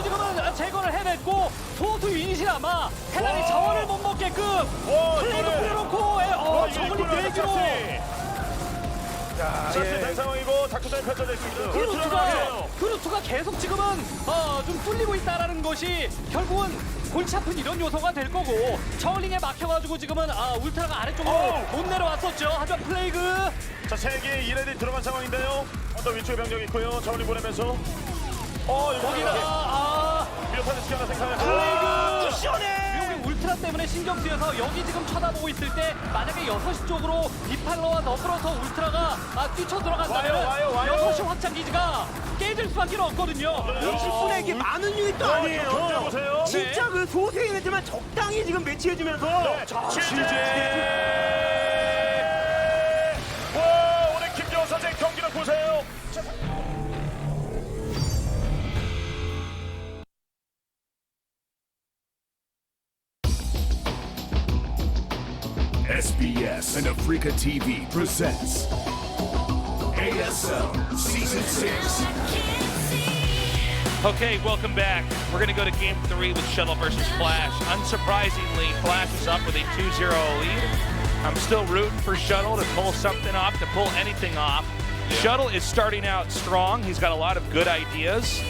지금은 제거를 해냈고 소수 유닛이 아마 테란이 자원을 못 먹게끔 플레이도 뿌려놓고 저글링 4기로 자, 된 상황이고 다크전이 펼쳐져 있습니다. 울트라가 그2가 계속 지금은 좀 뚫리고 있다라는 것이 결국은 골치 아픈 이런 요소가 될 거고 저울링에 막혀가지고 지금은 울트라가 아래쪽으로 못 내려왔었죠. 하지만 플레이그 자, 3개의 1레디 들어간 상황인데요. 언더 위쪽에 병력이 있고요. 저울링 보내면서 거기다가 위협하는 시기 하나 생산해서 플레이그 시원해. 여기 울트라 때문에 신경 쓰여서 여기 지금 쳐다보고 있을 때 만약에 6시 쪽으로 디팔러와 더불어서 울트라가 뛰쳐 들어간다면 와요. 6시 확장 기지가 깨질 수밖에 없거든요. 50분에게 많은 유닛도 아니에요. 보세요. 진짜 그 소수이지만 적당히 지금 매치해주면서 와, 오늘 김정호 선수의 경기를 보세요. SBS and AfreecaTV presents ASL Season 6. Okay, welcome back. We're going to go to Game 3 with Shuttle versus Flash. Unsurprisingly, Flash is up with a 2-0 lead. I'm still rooting for Shuttle to pull something off, to pull anything off. Yeah. Shuttle is starting out strong. He's got a lot of good ideas.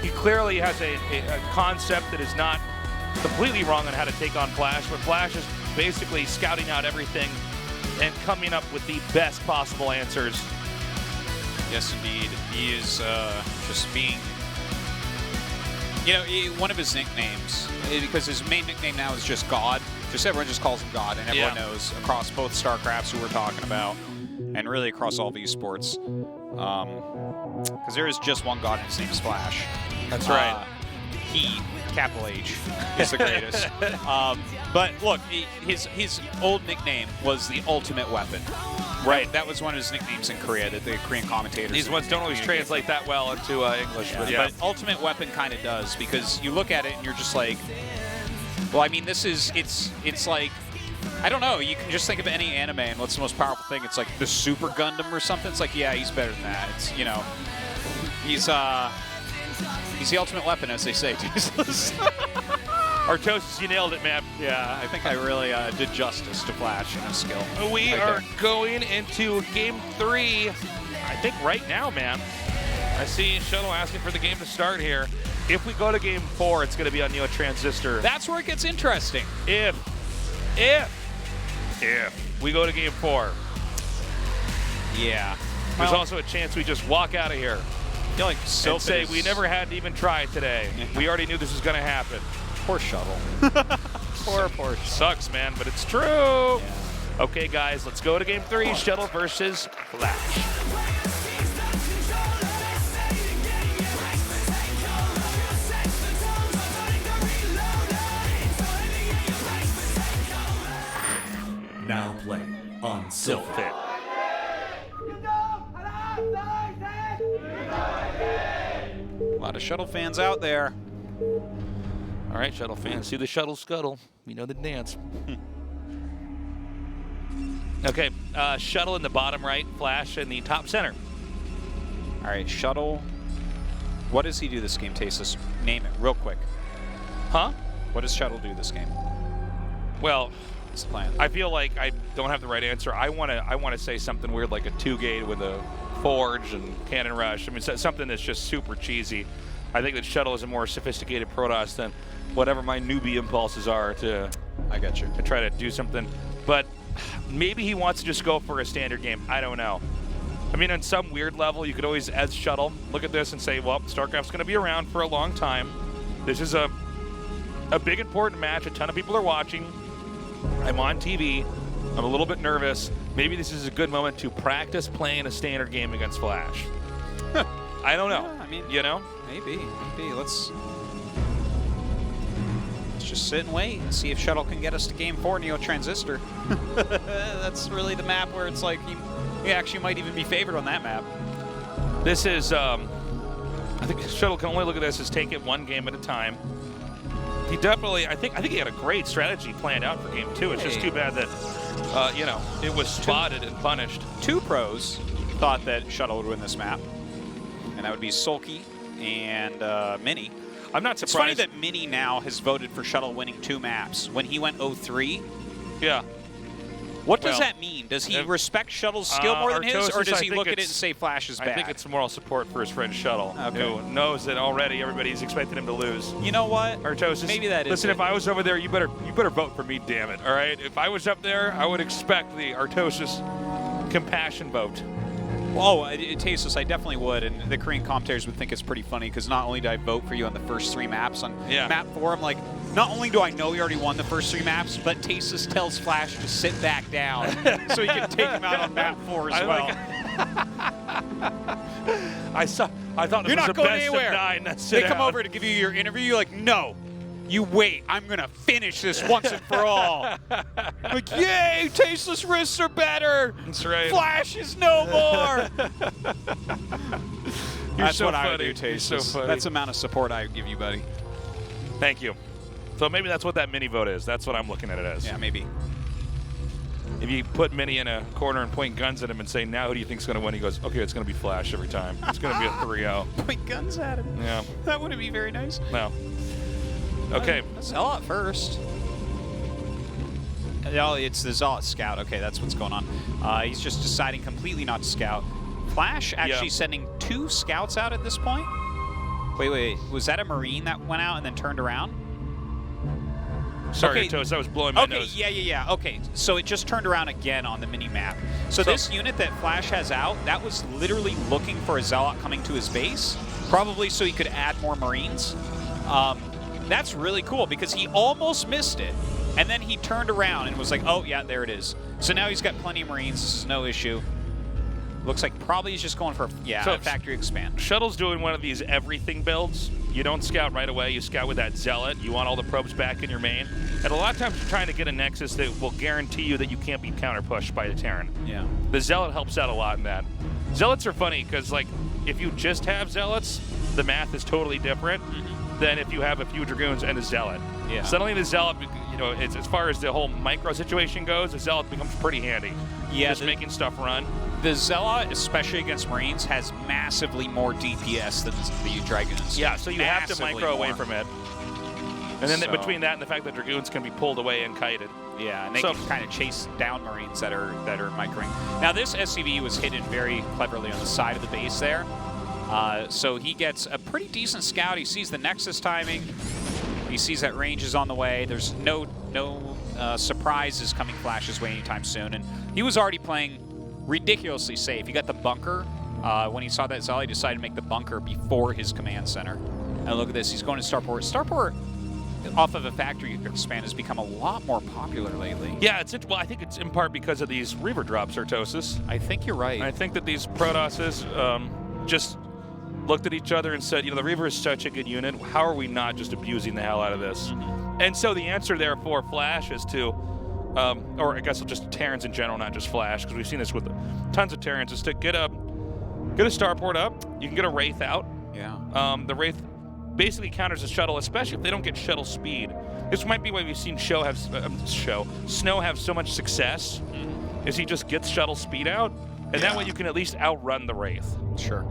He clearly has a concept that is not completely wrong on how to take on Flash, but Flash is basically scouting out everything and coming up with the best possible answers. Yes, indeed. He is just being, you know, one of his nicknames, because his main nickname now is just God. Just everyone just calls him God, and everyone knows across both StarCrafts who we're talking about, and really across all these sports, because there is just one God and his name is Flash. That's right. He, capital H, is the greatest. But look, his old nickname was the Ultimate Weapon. Right. That was one of his nicknames in Korea, that the Korean commentators. These ones don't always translate that well into English. Yeah. But Ultimate Weapon kind of does, because you look at it and you're just like, well, I mean, it's like, I don't know, you can just think of any anime and what's the most powerful thing? It's like the Super Gundam or something. It's like, yeah, he's better than that. It's, you know, he's the ultimate weapon, as they say. Artosis, you nailed it, man. Yeah, I think I really did justice to Flash and his skill. We are going into Game 3, I think right now, man. I see Shuttle asking for the game to start here. If we go to Game 4, it's going to be on Neo Transistor. That's where it gets interesting. If we go to Game 4. Yeah. There's also a chance we just walk out of here. I feel like Sylphid and say we never had to even try today. We already knew this was going to happen. Poor Shuttle. Poor. Sucks, man, but it's true. Yeah. Okay, guys, let's go to Game 3. Shuttle versus Flash. Now play on Sylphid. A lot of Shuttle fans out there. All right, Shuttle fans, see the shuttle scuttle. We know the dance. Okay, Shuttle in the bottom right, Flash in the top center. All right, Shuttle. What does he do this game, Tasis? Name it real quick. Huh? What does Shuttle do this game? Well, what's the plan? I feel like I don't have the right answer. I want to say something weird like a 2-gate with a Forge and Cannon Rush. I mean, something that's just super cheesy. I think that Shuttle is a more sophisticated Protoss than whatever my newbie impulses are to. I got you. To try to do something, but maybe he wants to just go for a standard game. I don't know. I mean, on some weird level, you could always, as Shuttle, look at this and say, well, StarCraft's going to be around for a long time. This is a big important match. A ton of people are watching. I'm on TV. I'm a little bit nervous. Maybe this is a good moment to practice playing a standard game against Flash. I don't know. Yeah, I mean, you know? Maybe. Let's just sit and wait and see if Shuttle can get us to Game 4 Neo Transistor. That's really the map where it's like he actually might even be favored on that map. This is, I think Shuttle can only look at this as take it one game at a time. He definitely, I think he had a great strategy planned out for Game 2. It's just too bad that, you know, it was spotted and punished. 2 pros thought that Shuttle would win this map, and that would be Sulky and Mini. I'm not surprised. It's funny that Mini now has voted for Shuttle winning 2 maps. When he went 0-3, yeah, What does that mean? Does he respect Shuttle's skill more than his, or does he look at it and say Flash is bad? I think it's moral support for his friend Shuttle, who knows that already everybody's expecting him to lose. You know what? Artosis, maybe that is. Listen, if I was over there, you better vote for me, damn it. All right? If I was up there, I would expect the Artosis compassion vote. Oh, Tasus, I definitely would, and the Korean commentators would think it's pretty funny because not only did I vote for you on the first 3 maps, on map 4, I'm like, not only do I know you already won the first 3 maps, but Tasus tells Flash to sit back down so he can take him out on map 4 as well. I thought this was the best of 9. They come over to give you your interview, you're like, no. You wait, I'm going to finish this once and for all. Like, yay, tasteless wrists are better. That's right. Flash is no more. That's so what funny. I would do, tasteless. That's the amount of support I would give you, buddy. Thank you. So maybe that's what that mini vote is. That's what I'm looking at it as. Yeah, maybe. If you put Mini in a corner and point guns at him and say, now who do you think's going to win? He goes, okay, it's going to be Flash every time. It's going to be a 3-0. Point guns at him. Yeah. That wouldn't be very nice. No. Okay. Zealot first. Oh, it's the Zealot scout. Okay, that's what's going on. He's just deciding completely not to scout. Flash actually sending 2 scouts out at this point. Wait. Was that a Marine that went out and then turned around? Sorry, Toast, that was blowing my nose. Yeah. Okay, so it just turned around again on the mini-map. So this unit that Flash has out, that was literally looking for a Zealot coming to his base, probably so he could add more Marines. That's really cool because he almost missed it. And then he turned around and was like, oh, yeah, there it is. So now he's got plenty of Marines. This is no issue. Looks like probably he's just going for, a factory expand. Shuttle's doing one of these everything builds. You don't scout right away. You scout with that Zealot. You want all the probes back in your main. And a lot of times you're trying to get a Nexus that will guarantee you that you can't be counter-pushed by the Terran. Yeah. The Zealot helps out a lot in that. Zealots are funny because, like, if you just have Zealots, the math is totally different than if you have a few Dragoons and a Zealot. Yeah. Suddenly the Zealot, you know, it's, as far as the whole micro situation goes, the Zealot becomes pretty handy. Yeah. Just making stuff run. The Zealot, especially against Marines, has massively more DPS than the Dragoons. Yeah, so you have to micro away from it. And then between that and the fact that Dragoons can be pulled away and kited. Yeah, and they can kind of chase down Marines that are microing. Now this SCV was hidden very cleverly on the side of the base there. So he gets a pretty decent scout. He sees the Nexus timing. He sees that range is on the way. There's no surprises coming Flash's way anytime soon. And he was already playing ridiculously safe. He got the bunker. When he saw that Zealot, he decided to make the bunker before his command center. And look at this. He's going to Starport. Starport, off of a factory expand, has become a lot more popular lately. Yeah, well, I think it's in part because of these Reaver drops, Artosis. I think you're right. I think that these Protosses just looked at each other and said, you know, the Reaver is such a good unit. How are we not just abusing the hell out of this? And so the answer there for Flash is to, or I guess just Terrans in general, not just Flash, because we've seen this with tons of Terrans, is to get a starport up. You can get a Wraith out. Yeah. The Wraith basically counters the shuttle, especially if they don't get shuttle speed. This might be why we've seen Snow have so much success, is he just gets shuttle speed out, and that way you can at least outrun the Wraith. Sure.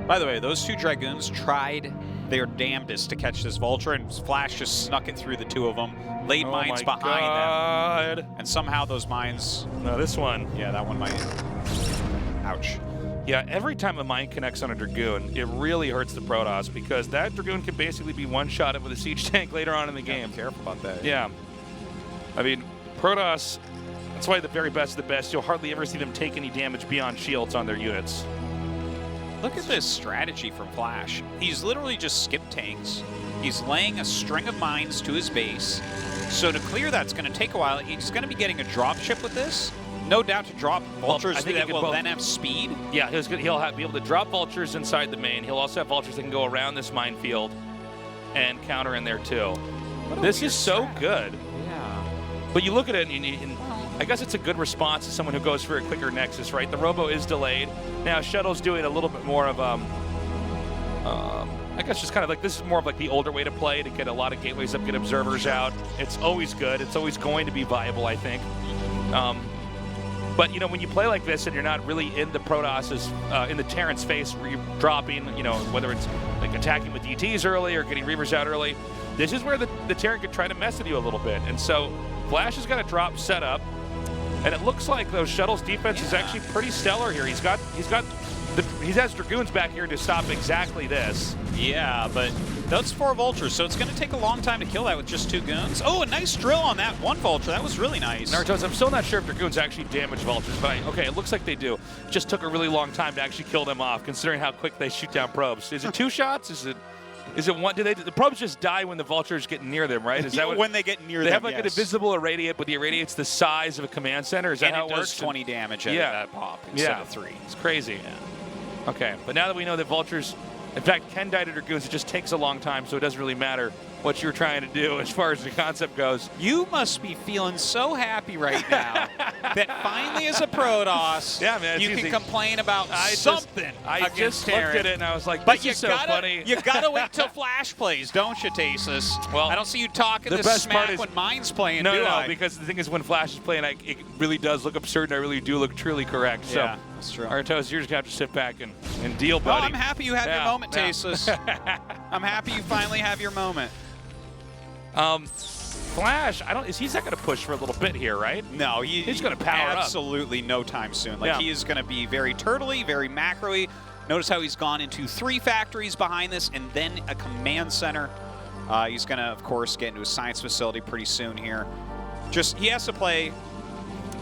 By the way, those 2 Dragoons tried their damnedest to catch this Vulture, and Flash just snuck it through the 2 of them, laid mines behind them, and somehow those mines... No, this one. Yeah, that one might... Ouch. Yeah, every time a mine connects on a Dragoon, it really hurts the Protoss, because that Dragoon can basically be one-shotted with a siege tank later on in the game. Be careful about that. Yeah. I mean, Protoss, that's why the very best of the best, you'll hardly ever see them take any damage beyond shields on their units. Look at this strategy from Flash. He's literally just skipped tanks. He's laying a string of mines to his base. So to clear that's going to take a while. He's going to be getting a drop ship with this. No doubt to drop Vultures that will then have speed. Yeah, he'll be able to drop Vultures inside the main. He'll also have Vultures that can go around this minefield and counter in there too. This is so good. Yeah. But you look at it and I guess it's a good response to someone who goes for a quicker Nexus, right? The Robo is delayed. Now Shuttle's doing a little bit more of I guess just kind of like, this is more of like the older way to play, to get a lot of gateways up, get observers out. It's always good. It's always going to be viable, I think. But, you know, when you play like this and you're not really in the Protosses, in the Terran's face, where you're dropping, you know, whether it's like attacking with DTs early or getting Reavers out early, this is where the Terran could try to mess with you a little bit. And so Flash has got a drop set up. And it looks like those shuttles defense is actually pretty stellar here. He has Dragoons back here to stop exactly this. Yeah, but that's 4 Vultures, so it's going to take a long time to kill that with just 2 Goons. Oh, a nice drill on that 1 Vulture. That was really nice. Naruto's, I'm still not sure if Dragoons actually damage Vultures, but okay, it looks like they do. Just took a really long time to actually kill them off, considering how quick they shoot down probes. Is it 2 shots? Is it 1? The probes just die when the Vultures get near them, right? Is that what, when they get near them? They have like an invisible irradiate, but the irradiate's the size of a command center. Is that how it works? Does 20 damage at that pop instead of 3. It's crazy. Yeah. Okay, but now that we know that Vultures, in fact, can die to Dragoons, it just takes a long time, so it doesn't really matter what you're trying to do as far as the concept goes. You must be feeling so happy right now that finally as a Protoss, you can complain about something. I just looked at it and I was like, but this is so funny. You gotta wait till Flash plays, don't you, Tasis? Well, I don't see you talking this smack when mine's playing, do I? Because the thing is, when Flash is playing, it really does look absurd, and I really do look truly correct. So, yeah, that's true. Artos, you're just gonna have to sit back and deal, buddy. Oh, I'm happy you had your moment, Tasis. I'm happy you finally have your moment. Flash, he's not going to push for a little bit here, right? No, he's going to power up. Absolutely no time soon. Like, he is going to be very turtley, very macro-y. Notice how he's gone into 3 factories behind this and then a command center. He's going to, of course, get into a science facility pretty soon here. He has to play,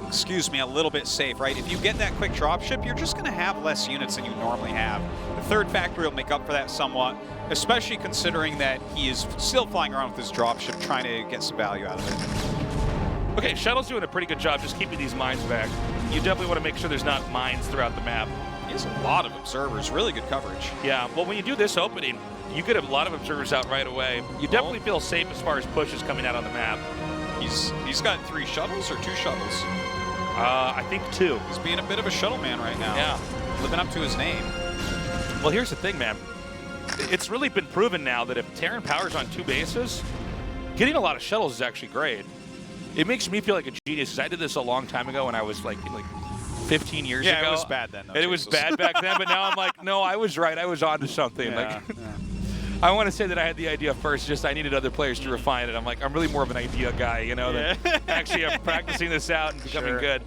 excuse me, a little bit safe, right? If you get that quick dropship, you're just going to have less units than you normally have. The 3rd factory will make up for that somewhat, especially considering that he is still flying around with his dropship, trying to get some value out of it. Okay, Shuttle's doing a pretty good job just keeping these mines back. You definitely want to make sure there's not mines throughout the map. He has a lot of observers, really good coverage. Yeah, well, when you do this opening, you get a lot of observers out right away. You definitely feel safe as far as pushes coming out on the map. He's got 3 shuttles or 2 shuttles? I think 2. He's being a bit of a shuttle man right now. Yeah. Living up to his name. Well, here's the thing, man. It's really been proven now that if Terran powers on 2 bases, getting a lot of shuttles is actually great. It makes me feel like a genius, because I did this a long time ago when I was like 15 years ago. Yeah, it was bad then. And it was bad back then, but now I'm like, no, I was right. I was onto something. Yeah, I want to say that I had the idea first, just I needed other players to refine it. I'm like, I'm really more of an idea guy, you know, that actually I'm practicing this out and becoming good.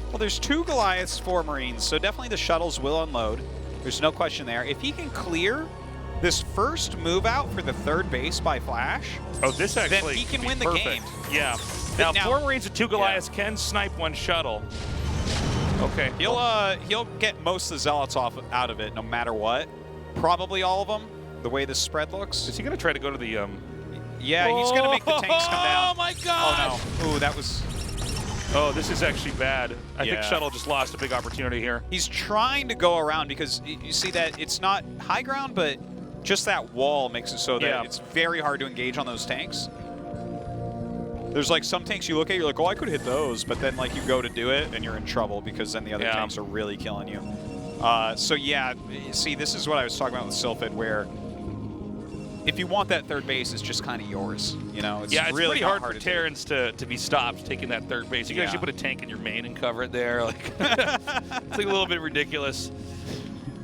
Well, there's 2 Goliaths, 4 Marines, so definitely the shuttles will unload. There's no question there. If he can clear this first move out for the 3rd base by Flash, this actually then he can win the game. Yeah. Now 4 Marines and 2 Goliaths can snipe 1 shuttle. Okay. He'll get most of the Zealots out of it, no matter what. Probably all of them, the way this spread looks. Is he going to try to go to the... Yeah, he's going to make the tanks come down. Oh, my God! Oh, no. Ooh, that was... Oh, this is actually bad. I think Shuttle just lost a big opportunity here. He's trying to go around because you see that it's not high ground, but just that wall makes it so that it's very hard to engage on those tanks. There's like some tanks you look at, you're like, oh, I could hit those, but then like you go to do it and you're in trouble because then the other tanks are really killing you. So yeah, see, this is what I was talking about with Sylphid, where if you want that 3rd base, it's just kind of yours. You know, it's it's really pretty hard for Terrans to be stopped taking that 3rd base. You can actually put a tank in your main and cover it there. Like, it's like a little bit ridiculous.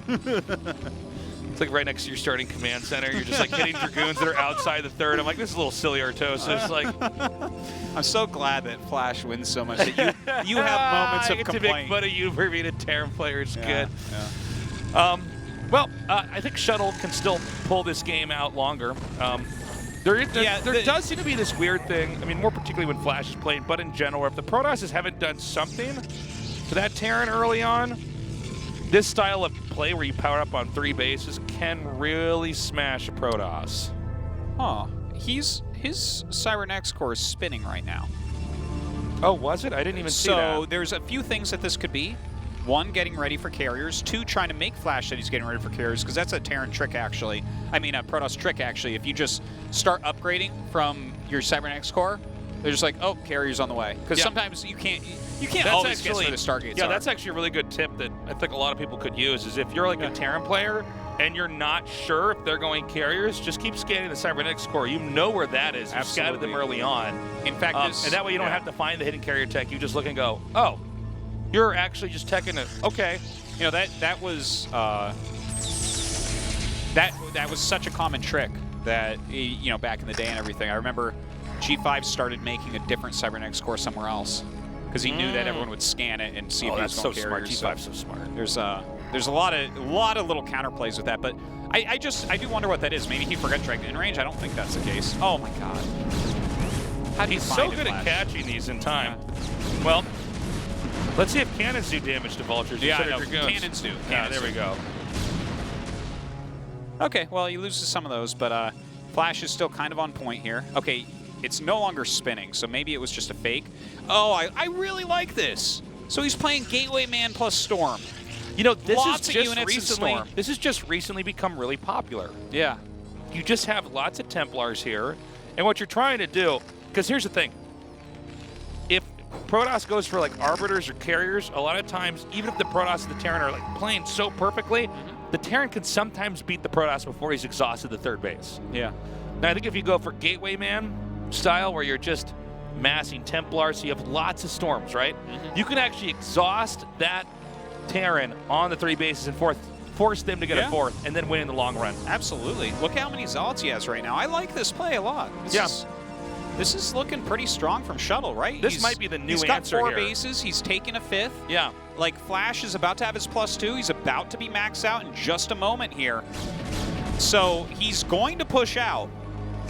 It's like right next to your starting command center. You're just like hitting Dragoons that are outside the 3rd. I'm like, this is a little silly, Artosis. Like, I'm so glad that Flash wins so much. That you have moments of complaint. complaint. To make fun of you for being a Terran player is good. Yeah. Well, I think Shuttle can still pull this game out longer. There does seem to be this weird thing, I mean, more particularly when Flash is playing, but in general, where if the Protosses haven't done something to that Terran early on, this style of play where you power up on 3 bases can really smash a Protoss. Huh. His Cybernex core is spinning right now. Oh, was it? I didn't even see that. So there's a few things that this could be. 1, getting ready for carriers. 2, trying to make Flash that he's getting ready for carriers, because that's a Terran trick, actually. I mean, a Protoss trick, actually. If you just start upgrading from your Cybernex core, they're just like, oh, carrier's on the way. Because sometimes you can't always guess where the Stargates are. That's actually a really good tip that I think a lot of people could use, is if you're like a Terran player and you're not sure if they're going carriers, just keep scanning the Cybernex core. You know where that is. You've scouted them early on. In fact, and that way you don't have to find the hidden carrier tech. You just look and go, oh, you're actually just teching it. Okay. You know, that was that was such a common trick that, you know, back in the day and everything. I remember G5 started making a different Cybernex core somewhere else. because he knew that everyone would scan it and see if he was going to carry. That's so smart. G5's so smart. There's a lot of little counterplays with that, but I do wonder what that is. Maybe he forgot Dragon in range. I don't think that's the case. Oh my god. How do you He's find so it, good Flash? at catching these in time. Well, let's see if cannons do damage to vultures. Yeah, instead I know. of dragoons. Cannons do. Yeah, there we go. Okay, well, he loses some of those, but Flash is still kind of on point here. Okay, it's no longer spinning, so maybe it was just a fake. Oh, I really like this. So he's playing Gateway Man plus Storm. You know, this Lots is of just units in recently. Storm. This has just recently become really popular. Yeah. You just have lots of Templars here, and what you're trying to do, because here's the thing. If Protoss goes for like Arbiters or Carriers, a lot of times, even if the Protoss and the Terran are like playing so perfectly, the Terran can sometimes beat the Protoss before he's exhausted the third base. Yeah. Now, I think if you go for Gateway Man style, where you're just massing Templars, so you have lots of Storms, right? You can actually exhaust that Terran on the 3 bases and force them to get a fourth, and then win in the long run. Absolutely. Look how many Zealots he has right now. I like this play a lot. This is looking pretty strong from Shuttle, right? This might be the new answer. He's got 4 here. bases. He's taken a 5th. Yeah. Like, Flash is about to have his +2. He's about to be maxed out in just a moment here. So he's going to push out.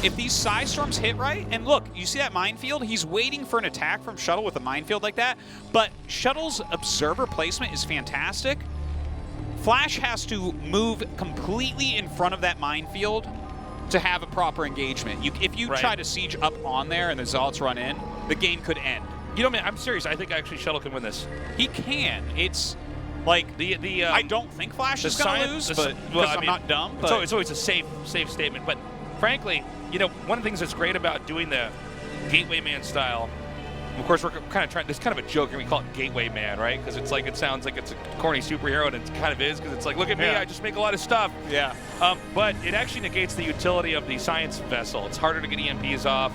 If these Psy Storms hit right, and look, you see that minefield? He's waiting for an attack from Shuttle with a minefield like that, but Shuttle's observer placement is fantastic. Flash has to move completely in front of that minefield to have a proper engagement. If you try to siege up on there and the Zealots run in, the game could end. You know, man, I'm serious. I think actually Shuttle can win this. He can. It's like I don't think Flash is going to lose, but because I'm not dumb. But it's always a safe statement. But frankly, you know, one of the things that's great about doing the Gateway Man style, of course, we're kind of trying. There's kind of a joke here. We call it Gateway Man, right? Because it's like it sounds like it's a corny superhero, and it kind of is. Because it's like, look at me, I just make a lot of stuff. Yeah. But it actually negates the utility of the science vessel. It's harder to get EMPs off.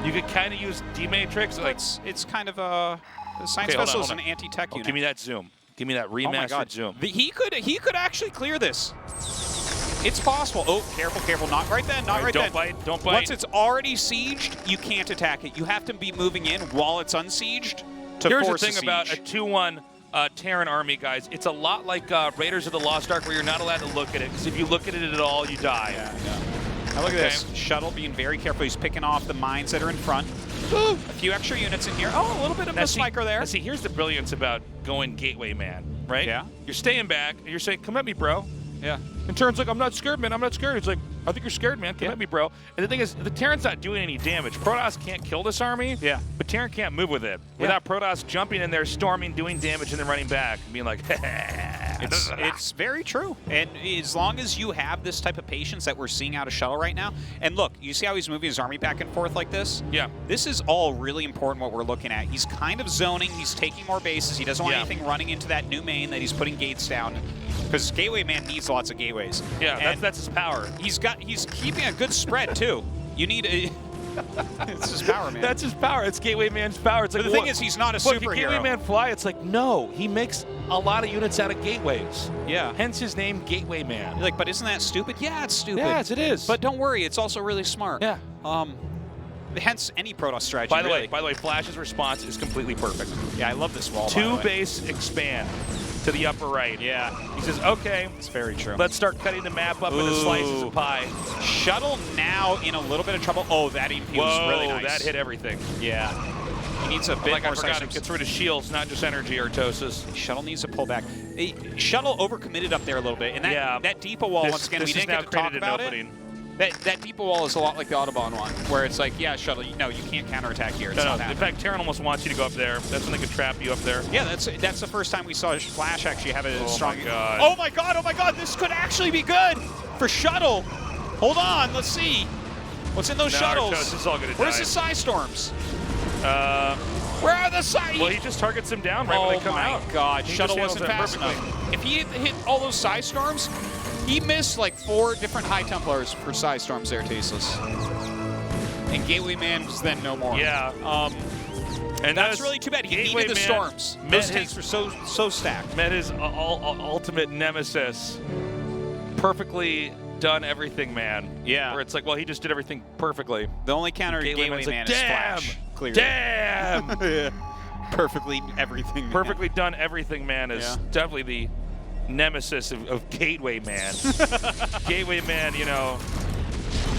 You could kind of use D-Matrix. Like it's kind of a the science vessel is an anti-tech unit. Give me that zoom. Give me that remastered zoom. He could actually clear this. It's possible. Oh, careful, careful. Not right then. Not right then. Don't bite. Once it's already sieged, you can't attack it. You have to be moving in while it's unsieged to Here's force the thing a siege. about a 2-1 Terran army, guys. It's a lot like Raiders of the Lost Ark, where you're not allowed to look at it, because if you look at it at all, you die. Now look at this. Shuttle being very careful. He's picking off the mines that are in front. A few extra units in here. Oh, a little bit of a spiker there. Now see, here's the brilliance about going Gateway Man, right? Yeah. You're staying back, and you're saying, come at me, bro. Yeah. And Terran's like, I'm not scared, man. I'm not scared. It's like, I think you're scared, man. Come at me, bro. And the thing is, the Terran's not doing any damage. Protoss can't kill this army. Yeah. But Terran can't move with it without Protoss jumping in there, storming, doing damage, and then running back and being like, It's very true. And as long as you have this type of patience that we're seeing out of Shuttle right now, and look, you see how he's moving his army back and forth like this? Yeah. This is all really important what we're looking at. He's kind of zoning. He's taking more bases. He doesn't want anything running into that new main that he's putting gates down. Because Gateway Man needs lots of gateways. Yeah, that's his power. He's keeping a good spread too. You need a it's his power, man. That's his power. It's Gateway Man's power. It's like, but the thing is, he's not a superhero. Can Gateway Man fly? It's like, no, he makes a lot of units out of gateways. Yeah. Hence his name, Gateway Man. You're like, but isn't that stupid? Yeah, it's stupid. Yes, it is. But don't worry, it's also really smart. Yeah. Hence any Protoss strategy. By the way, Flash's response is completely perfect. Yeah, I love this wall. 2 base expand to the upper right. Yeah. He says, okay. It's very true. Let's start cutting the map up into slices of pie. Shuttle now in a little bit of trouble. Oh, that EMP was really nice. That hit everything. Yeah. He needs a bit more I forgot, it gets rid of shields, not just energy or Artosis. Shuttle needs to pull back. Shuttle overcommitted up there a little bit. And that depot wall, once again, we didn't get to talk about it. That depot wall is a lot like the Autobahn one, where it's like, yeah, Shuttle, no, you can't counterattack here. It's not happening. In fact, Terran almost wants you to go up there. That's when they can trap you up there. Yeah, that's the first time we saw Flash actually have a strong... Oh, my God. Oh, my God. Oh, my God. This could actually be good for Shuttle. Hold on. Let's see. What's in those shuttles? Artosis is all gonna Where's die. the Psy Storms? Where are the Psy? Well, he just targets them down right when they come out. Oh, my God. He Shuttle just wasn't handles fast them enough. If he had hit all those Psy Storms, he missed like 4 different High Templars for Psy Storms there, Tasteless. And Gateway Man was then no more. Yeah. And that's really too bad. He needed the Storms. Those tanks were so stacked. Met his ultimate nemesis. Perfectly done everything, man. Yeah. Where it's like, well, he just did everything perfectly. The only counter Gateway Man is Flash. Clearly. Damn! Perfectly everything. Man. Perfectly done everything, man, is definitely the nemesis of Gateway Man. Gateway Man, you know,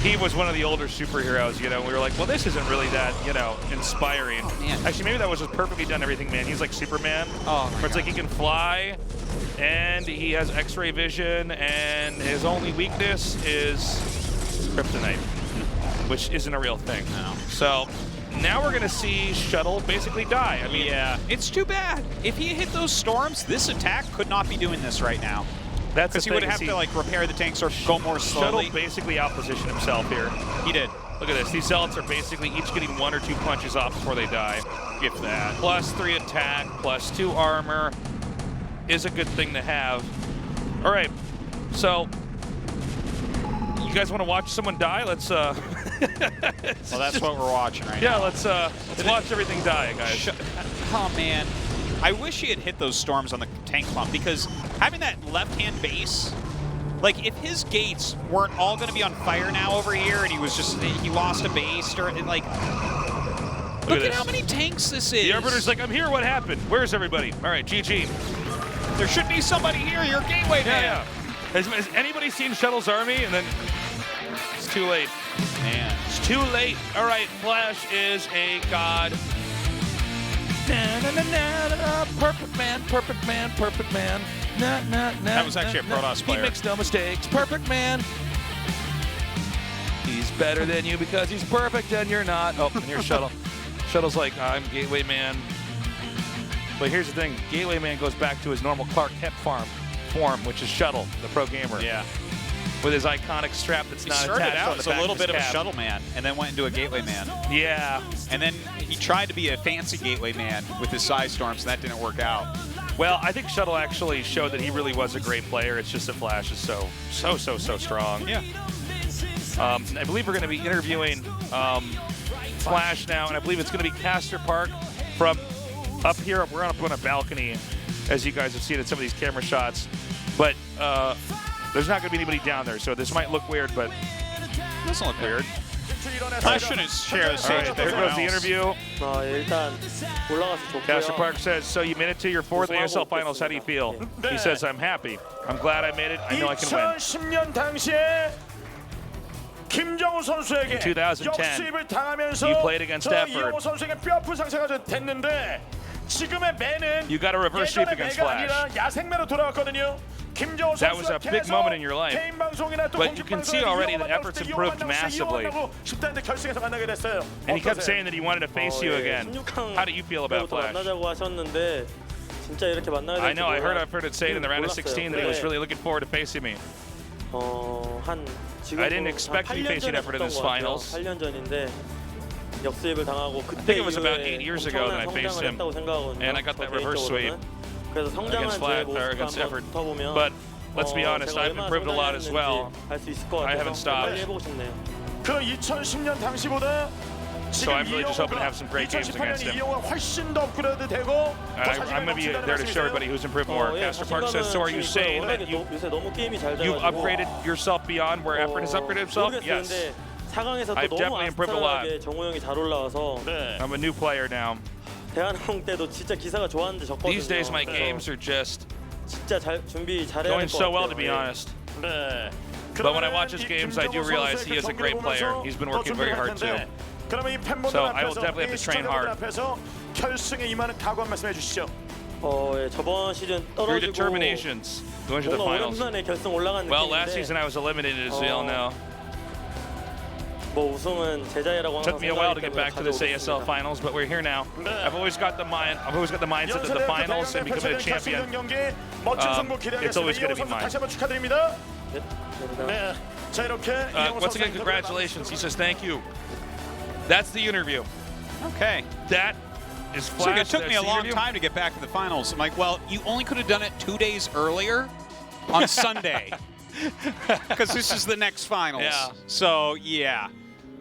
he was one of the older superheroes, you know. We were like, well, this isn't really that, you know, inspiring. Oh, man. Actually, maybe that was just Perfectly Done Everything Man. He's like Superman. Oh, where it's like he can fly, and he has X-ray vision, and his only weakness is kryptonite, which isn't a real thing. No. So now we're gonna see Shuttle basically die. I mean, yeah, it's too bad. If he hit those storms, this attack could not be doing this right now. that's Because he would have to like repair the tanks or go more slowly. Shuttle basically outpositioned himself here. He did. Look at this. These Zealots are basically each getting 1 or 2 punches off before they die. If that. +3 attack, +2 armor is a good thing to have. All right, so you guys want to watch someone die? Let's. Well, that's what we're watching right now. Yeah, let's watch everything die, guys. Oh man, I wish he had hit those storms on the tank pump, because having that left-hand base, like if his gates weren't all going to be on fire now over here, and he lost a base, or like, look at how many tanks this is. The Arbiter's like, I'm here. What happened? Where's everybody? All right, GG. There should be somebody here. Your gateway man. Yeah. Has anybody seen Shuttle's army? And then it's too late. Man, it's too late. All right, Flash is a god. Na, na, na, na, na, perfect man, perfect man, perfect man. Na, na, na, that was actually a Protoss player. He makes no mistakes. Perfect man. He's better than you because he's perfect and you're not. Oh, and here's Shuttle. Shuttle's like, I'm Gateway Man. But here's the thing. Gateway Man goes back to his normal Clark Kent form, which is Shuttle, the pro gamer. Yeah. With his iconic strap that's not attached out on the as back a little of his bit of a cab. Shuttle Man, and then went into a Gateway Man. Yeah. And then he tried to be a fancy Gateway Man with his Psy Storms, and that didn't work out. Well, I think Shuttle actually showed that he really was a great player. It's just that Flash is so strong. Yeah. I believe we're going to be interviewing Flash now, and I believe it's going to be Caster Park from up here. We're up on a balcony, as you guys have seen in some of these camera shots. But there's not going to be anybody down there, so this might look weird, but it doesn't look weird. I shouldn't share the stage. Right, there goes the interview. 일단 올라가서 좋고요. Caster Park says, so you made it to your 4th ASL Finals. How do you feel? He says, I'm happy. I'm glad I made it. I know I can win. 2010년 당시에 김정우 선수에게 In 2010, 역습을 당하면서 you played against 저 Effort. 이영호 선수에게 뼈아픈 상처가 좀 됐는데 지금의 매는 You got a reverse sweep 예전의 against 매가 Flash. 아니라 야생매로 돌아왔거든요. 김정우 That was 선수가 a big 계속 moment in your life. 개인 방송이나 또 But 공식 you can see 방송에서 already 이영호 that effort's 만나고 improved 이영호 massively. 만나고 싶다는데 결승에서 만나게 됐어요. And he kept 어떠세요? saying that he wanted to face you again. 16강 How do you feel about Flash? 만나자고 하셨는데 진짜 이렇게 만나게 I know, 될지 I've heard it say in the round of 16 that he was really looking forward to facing me. 한 지금 I didn't expect to be facing Effort in this finals. 8년 전인데 역습을 당하고 I 그때 think it was about 이후에 8 years ago that I faced him. 했다고 생각하거든요. And I got that reverse sweep 그래서 성장한 against 제 Flash or 모습과 against 한번 Effort. 붙어보면 But let's be honest, 제가 I've 얼마나 improved a lot as well. 알수 있을 것 I 같아서 haven't stopped. 빨리 해보고 싶네요. 그 2010년 당시보다 So I'm really just hoping to have some great games against him. 이영호가 훨씬 더 업그레이드 되고 And I'm going to be there to show everybody who's improved more. Caster Park says, so are you saying that 요새 너무 게임이 잘 you've 돼가지고 upgraded yourself beyond where Effort has upgraded himself? Yes. 모르겠는데 4강에서 또 I've 너무 definitely improved a lot. 아슬하게 정우 형이 잘 올라와서 I'm a new player now. 대한항공 때도 진짜 기사가 좋았는데 졌거든요. These days my games are just 진짜 잘 준비 잘해야 going 될 것 so 같아요. well, to be honest. 네. But when I watch his games, I do realize he is a great player. He's been working very hard too. So I will definitely have to train hard. 결승에 임하는 각오 한 말씀 해주시죠. 예, 저번 시즌 Your 떨어지고 determinations going to the 뭔가 finals. 오랜만에 결승 올라간 Well, last 느낌인데 season I was eliminated, as we all know. 뭐 우승은 제자리라고 항상 Took me a while to get 생각했기 back to this 때문에 ASL 가져오겠습니다. finals, but we're here now. I've always got the mindset that the finals and becoming a champion. It's always going to be mine. 다시 한번 축하드립니다. 네, 감사합니다. 네. 자 이렇게 Once again, congratulations. He says thank you. That's the interview. Okay. That is So Flash. it took me That's a the long interview. time to get back to the finals. I'm like, well, you only could have done it 2 days earlier on Sunday. Because this is the next finals. Yeah. So, yeah.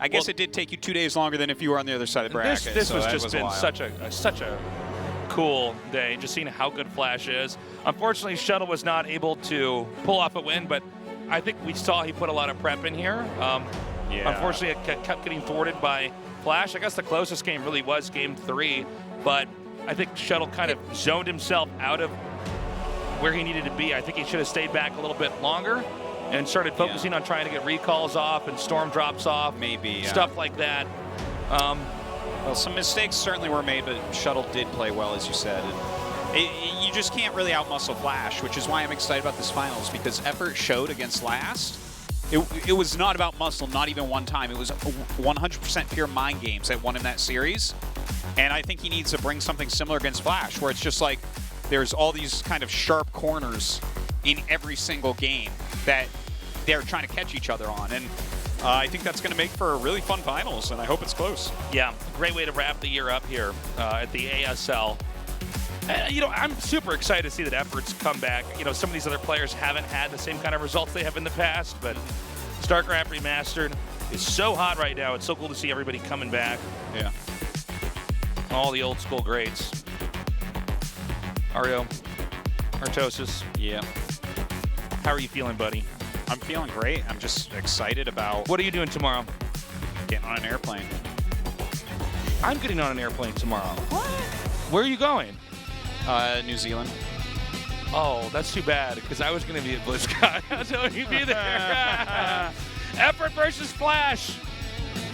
I guess Well, it did take you 2 days longer than if you were on the other side of the bracket. This so was that just was a been while. such a cool day, just seeing how good Flash is. Unfortunately, Shuttle was not able to pull off a win, but I think we saw he put a lot of prep in here. Yeah. Unfortunately, it kept getting thwarted by Flash. I guess the closest game really was Game 3, but I think Shuttle kind of zoned himself out of where he needed to be. I think he should have stayed back a little bit longer and started focusing on trying to get recalls off and storm drops off. Maybe. Stuff like that. Well, some mistakes certainly were made, but Shuttle did play well, as you said. And you just can't really outmuscle Flash, which is why I'm excited about this finals, because effort showed against Last. It was not about muscle, not even one time. It was 100% pure mind games that won in that series. And I think he needs to bring something similar against Flash, where it's just like there's all these kind of sharp corners in every single game that they're trying to catch each other on. And I think that's going to make for a really fun finals, and I hope it's close. Yeah, great way to wrap the year up here at the ASL. You know, I'm super excited to see that Effort's come back. You know, some of these other players haven't had the same kind of results they have in the past, but StarCraft Remastered is so hot right now. It's so cool to see everybody coming back. Yeah. All the old school greats. Ario, Artosis. Yeah. How are you feeling, buddy? I'm feeling great. I'm just excited about What are you doing tomorrow? getting on an airplane. I'm getting on an airplane tomorrow. What? Where are you going? New Zealand. Oh, that's too bad, because I was going to be at BlizzCon. I was going to be there. Effort versus Flash.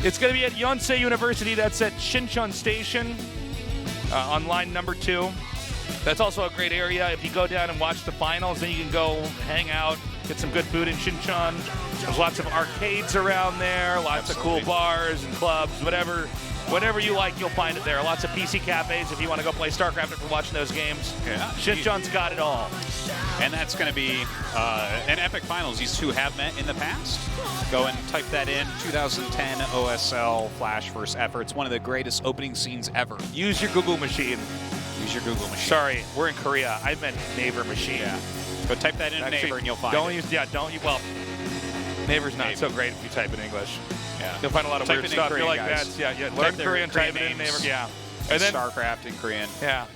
It's going to be at Yonsei University. That's at Shinchon Station on line number 2. That's also a great area. If you go down and watch the finals, then you can go hang out, get some good food in Shinchon. There's lots of arcades around there, lots of cool bars and clubs, whatever you like, you'll find it there. Lots of PC cafes if you want to go play StarCraft after watching those games. Yeah. Shinchon's got it all. And that's going to be an epic finals. These two have met in the past. Go and type that in. 2010 OSL Flash vs. Effort. It's one of the greatest opening scenes ever. Use your Google machine. Use your Google machine. Sorry, we're in Korea. I meant Naver machine. Yeah. Go type that in Naver and you'll find it. Well, Naver's not so great if you type in English. Yeah. You'll find a lot of weird stuff. You're like, guys. learn Korean, type it in Naver. Yeah. And then StarCraft in Korean. Yeah.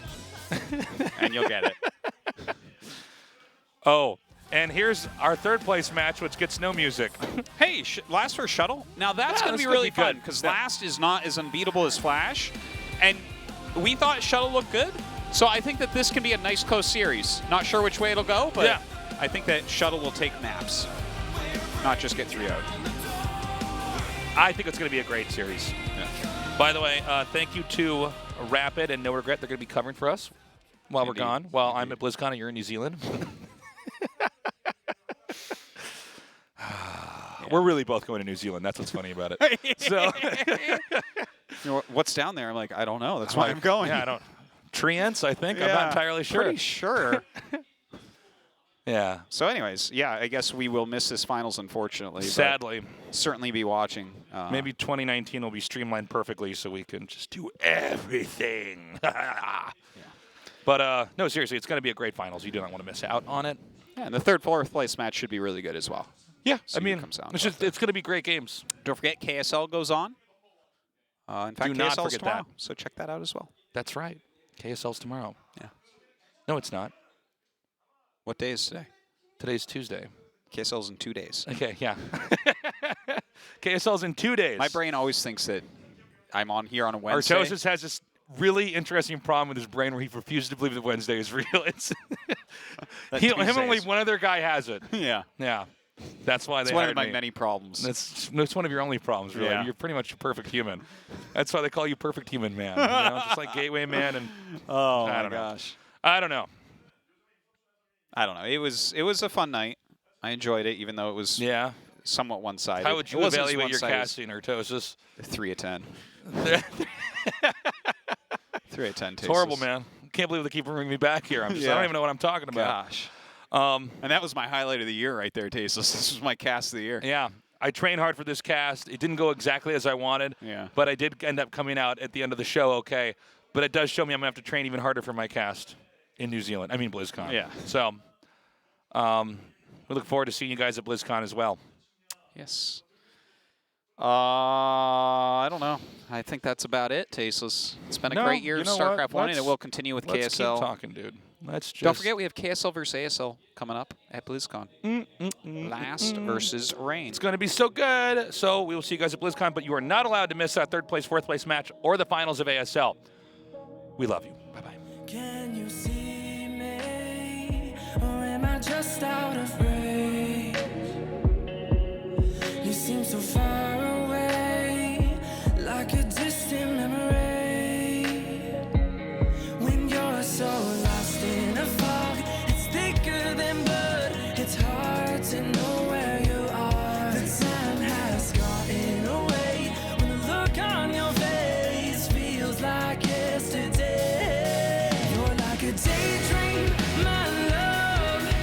And you'll get it. Oh, and here's our third place match, which gets no music. Hey, Last for Shuttle. Now that's going to be really fun, because Last is not as unbeatable as Flash. And we thought Shuttle looked good. So I think that this can be a nice close series. Not sure which way it'll go, but I think that Shuttle will take naps, not just get 3-0'd. I think it's going to be a great series. Yeah. By the way, thank you to Rapid and No Regret. They're going to be covering for us while we're gone, while I'm at BlizzCon and you're in New Zealand. We're really both going to New Zealand. That's what's funny about it. So, you know, what's down there? I'm like, I don't know. That's why I'm going. Yeah, I don't. Treants, I think. I'm not entirely sure. Pretty sure. Yeah. So anyways, yeah, I guess we will miss this finals, unfortunately. Sadly. Certainly be watching. Maybe 2019 will be streamlined perfectly so we can just do everything. But no, seriously, it's going to be a great finals. You do not want to miss out on it. Yeah, and the third, fourth place match should be really good as well. Yeah, I mean, it's going to be great games. Don't forget, KSL goes on. In fact, do not KSL's forget tomorrow, that. so check that out as well. That's right. KSL's tomorrow. Yeah. No, it's not. What day is today? Today's Tuesday. KSL's in 2 days. Okay, yeah. KSL's in 2 days. My brain always thinks that I'm on here on a Wednesday. Artosis has this really interesting problem with his brain where he refuses to believe that Wednesday is real. It's him and only one other guy has it. Yeah. Yeah. That's why it's they one of my me. many problems. That's one of your only problems, really. Yeah. You're pretty much a perfect human. That's why they call you Perfect Human Man. You know? Just like Gateway Man and I don't know. I don't know. It was a fun night. I enjoyed it, even though it was somewhat one-sided. How would you evaluate your casting, Artosis? 3 of 10. 3 of 10. It's horrible, man. Can't believe they keep bringing me back here. I don't even know what I'm talking about. Gosh. And that was my highlight of the year right there, Tasteless. This was my cast of the year. Yeah. I trained hard for this cast. It didn't go exactly as I wanted, but I did end up coming out at the end of the show okay. But it does show me I'm going to have to train even harder for my cast in New Zealand. I mean BlizzCon. Yeah. So we look forward to seeing you guys at BlizzCon as well. Yes. I don't know. I think that's about it, Tasteless. It's been a great year of StarCraft 1, and it will continue with KSL. Let's keep talking, dude. Don't forget, we have KSL versus ASL coming up at BlizzCon. Last versus Reign. It's going to be so good. So we will see you guys at BlizzCon, but you are not allowed to miss that third place, fourth place match, or the finals of ASL. We love you. Bye-bye. Can you see me, or am I just out of range? You seem so far away, like a distant memory. When you're so lost in a fog, it's thicker than blood. It's hard to know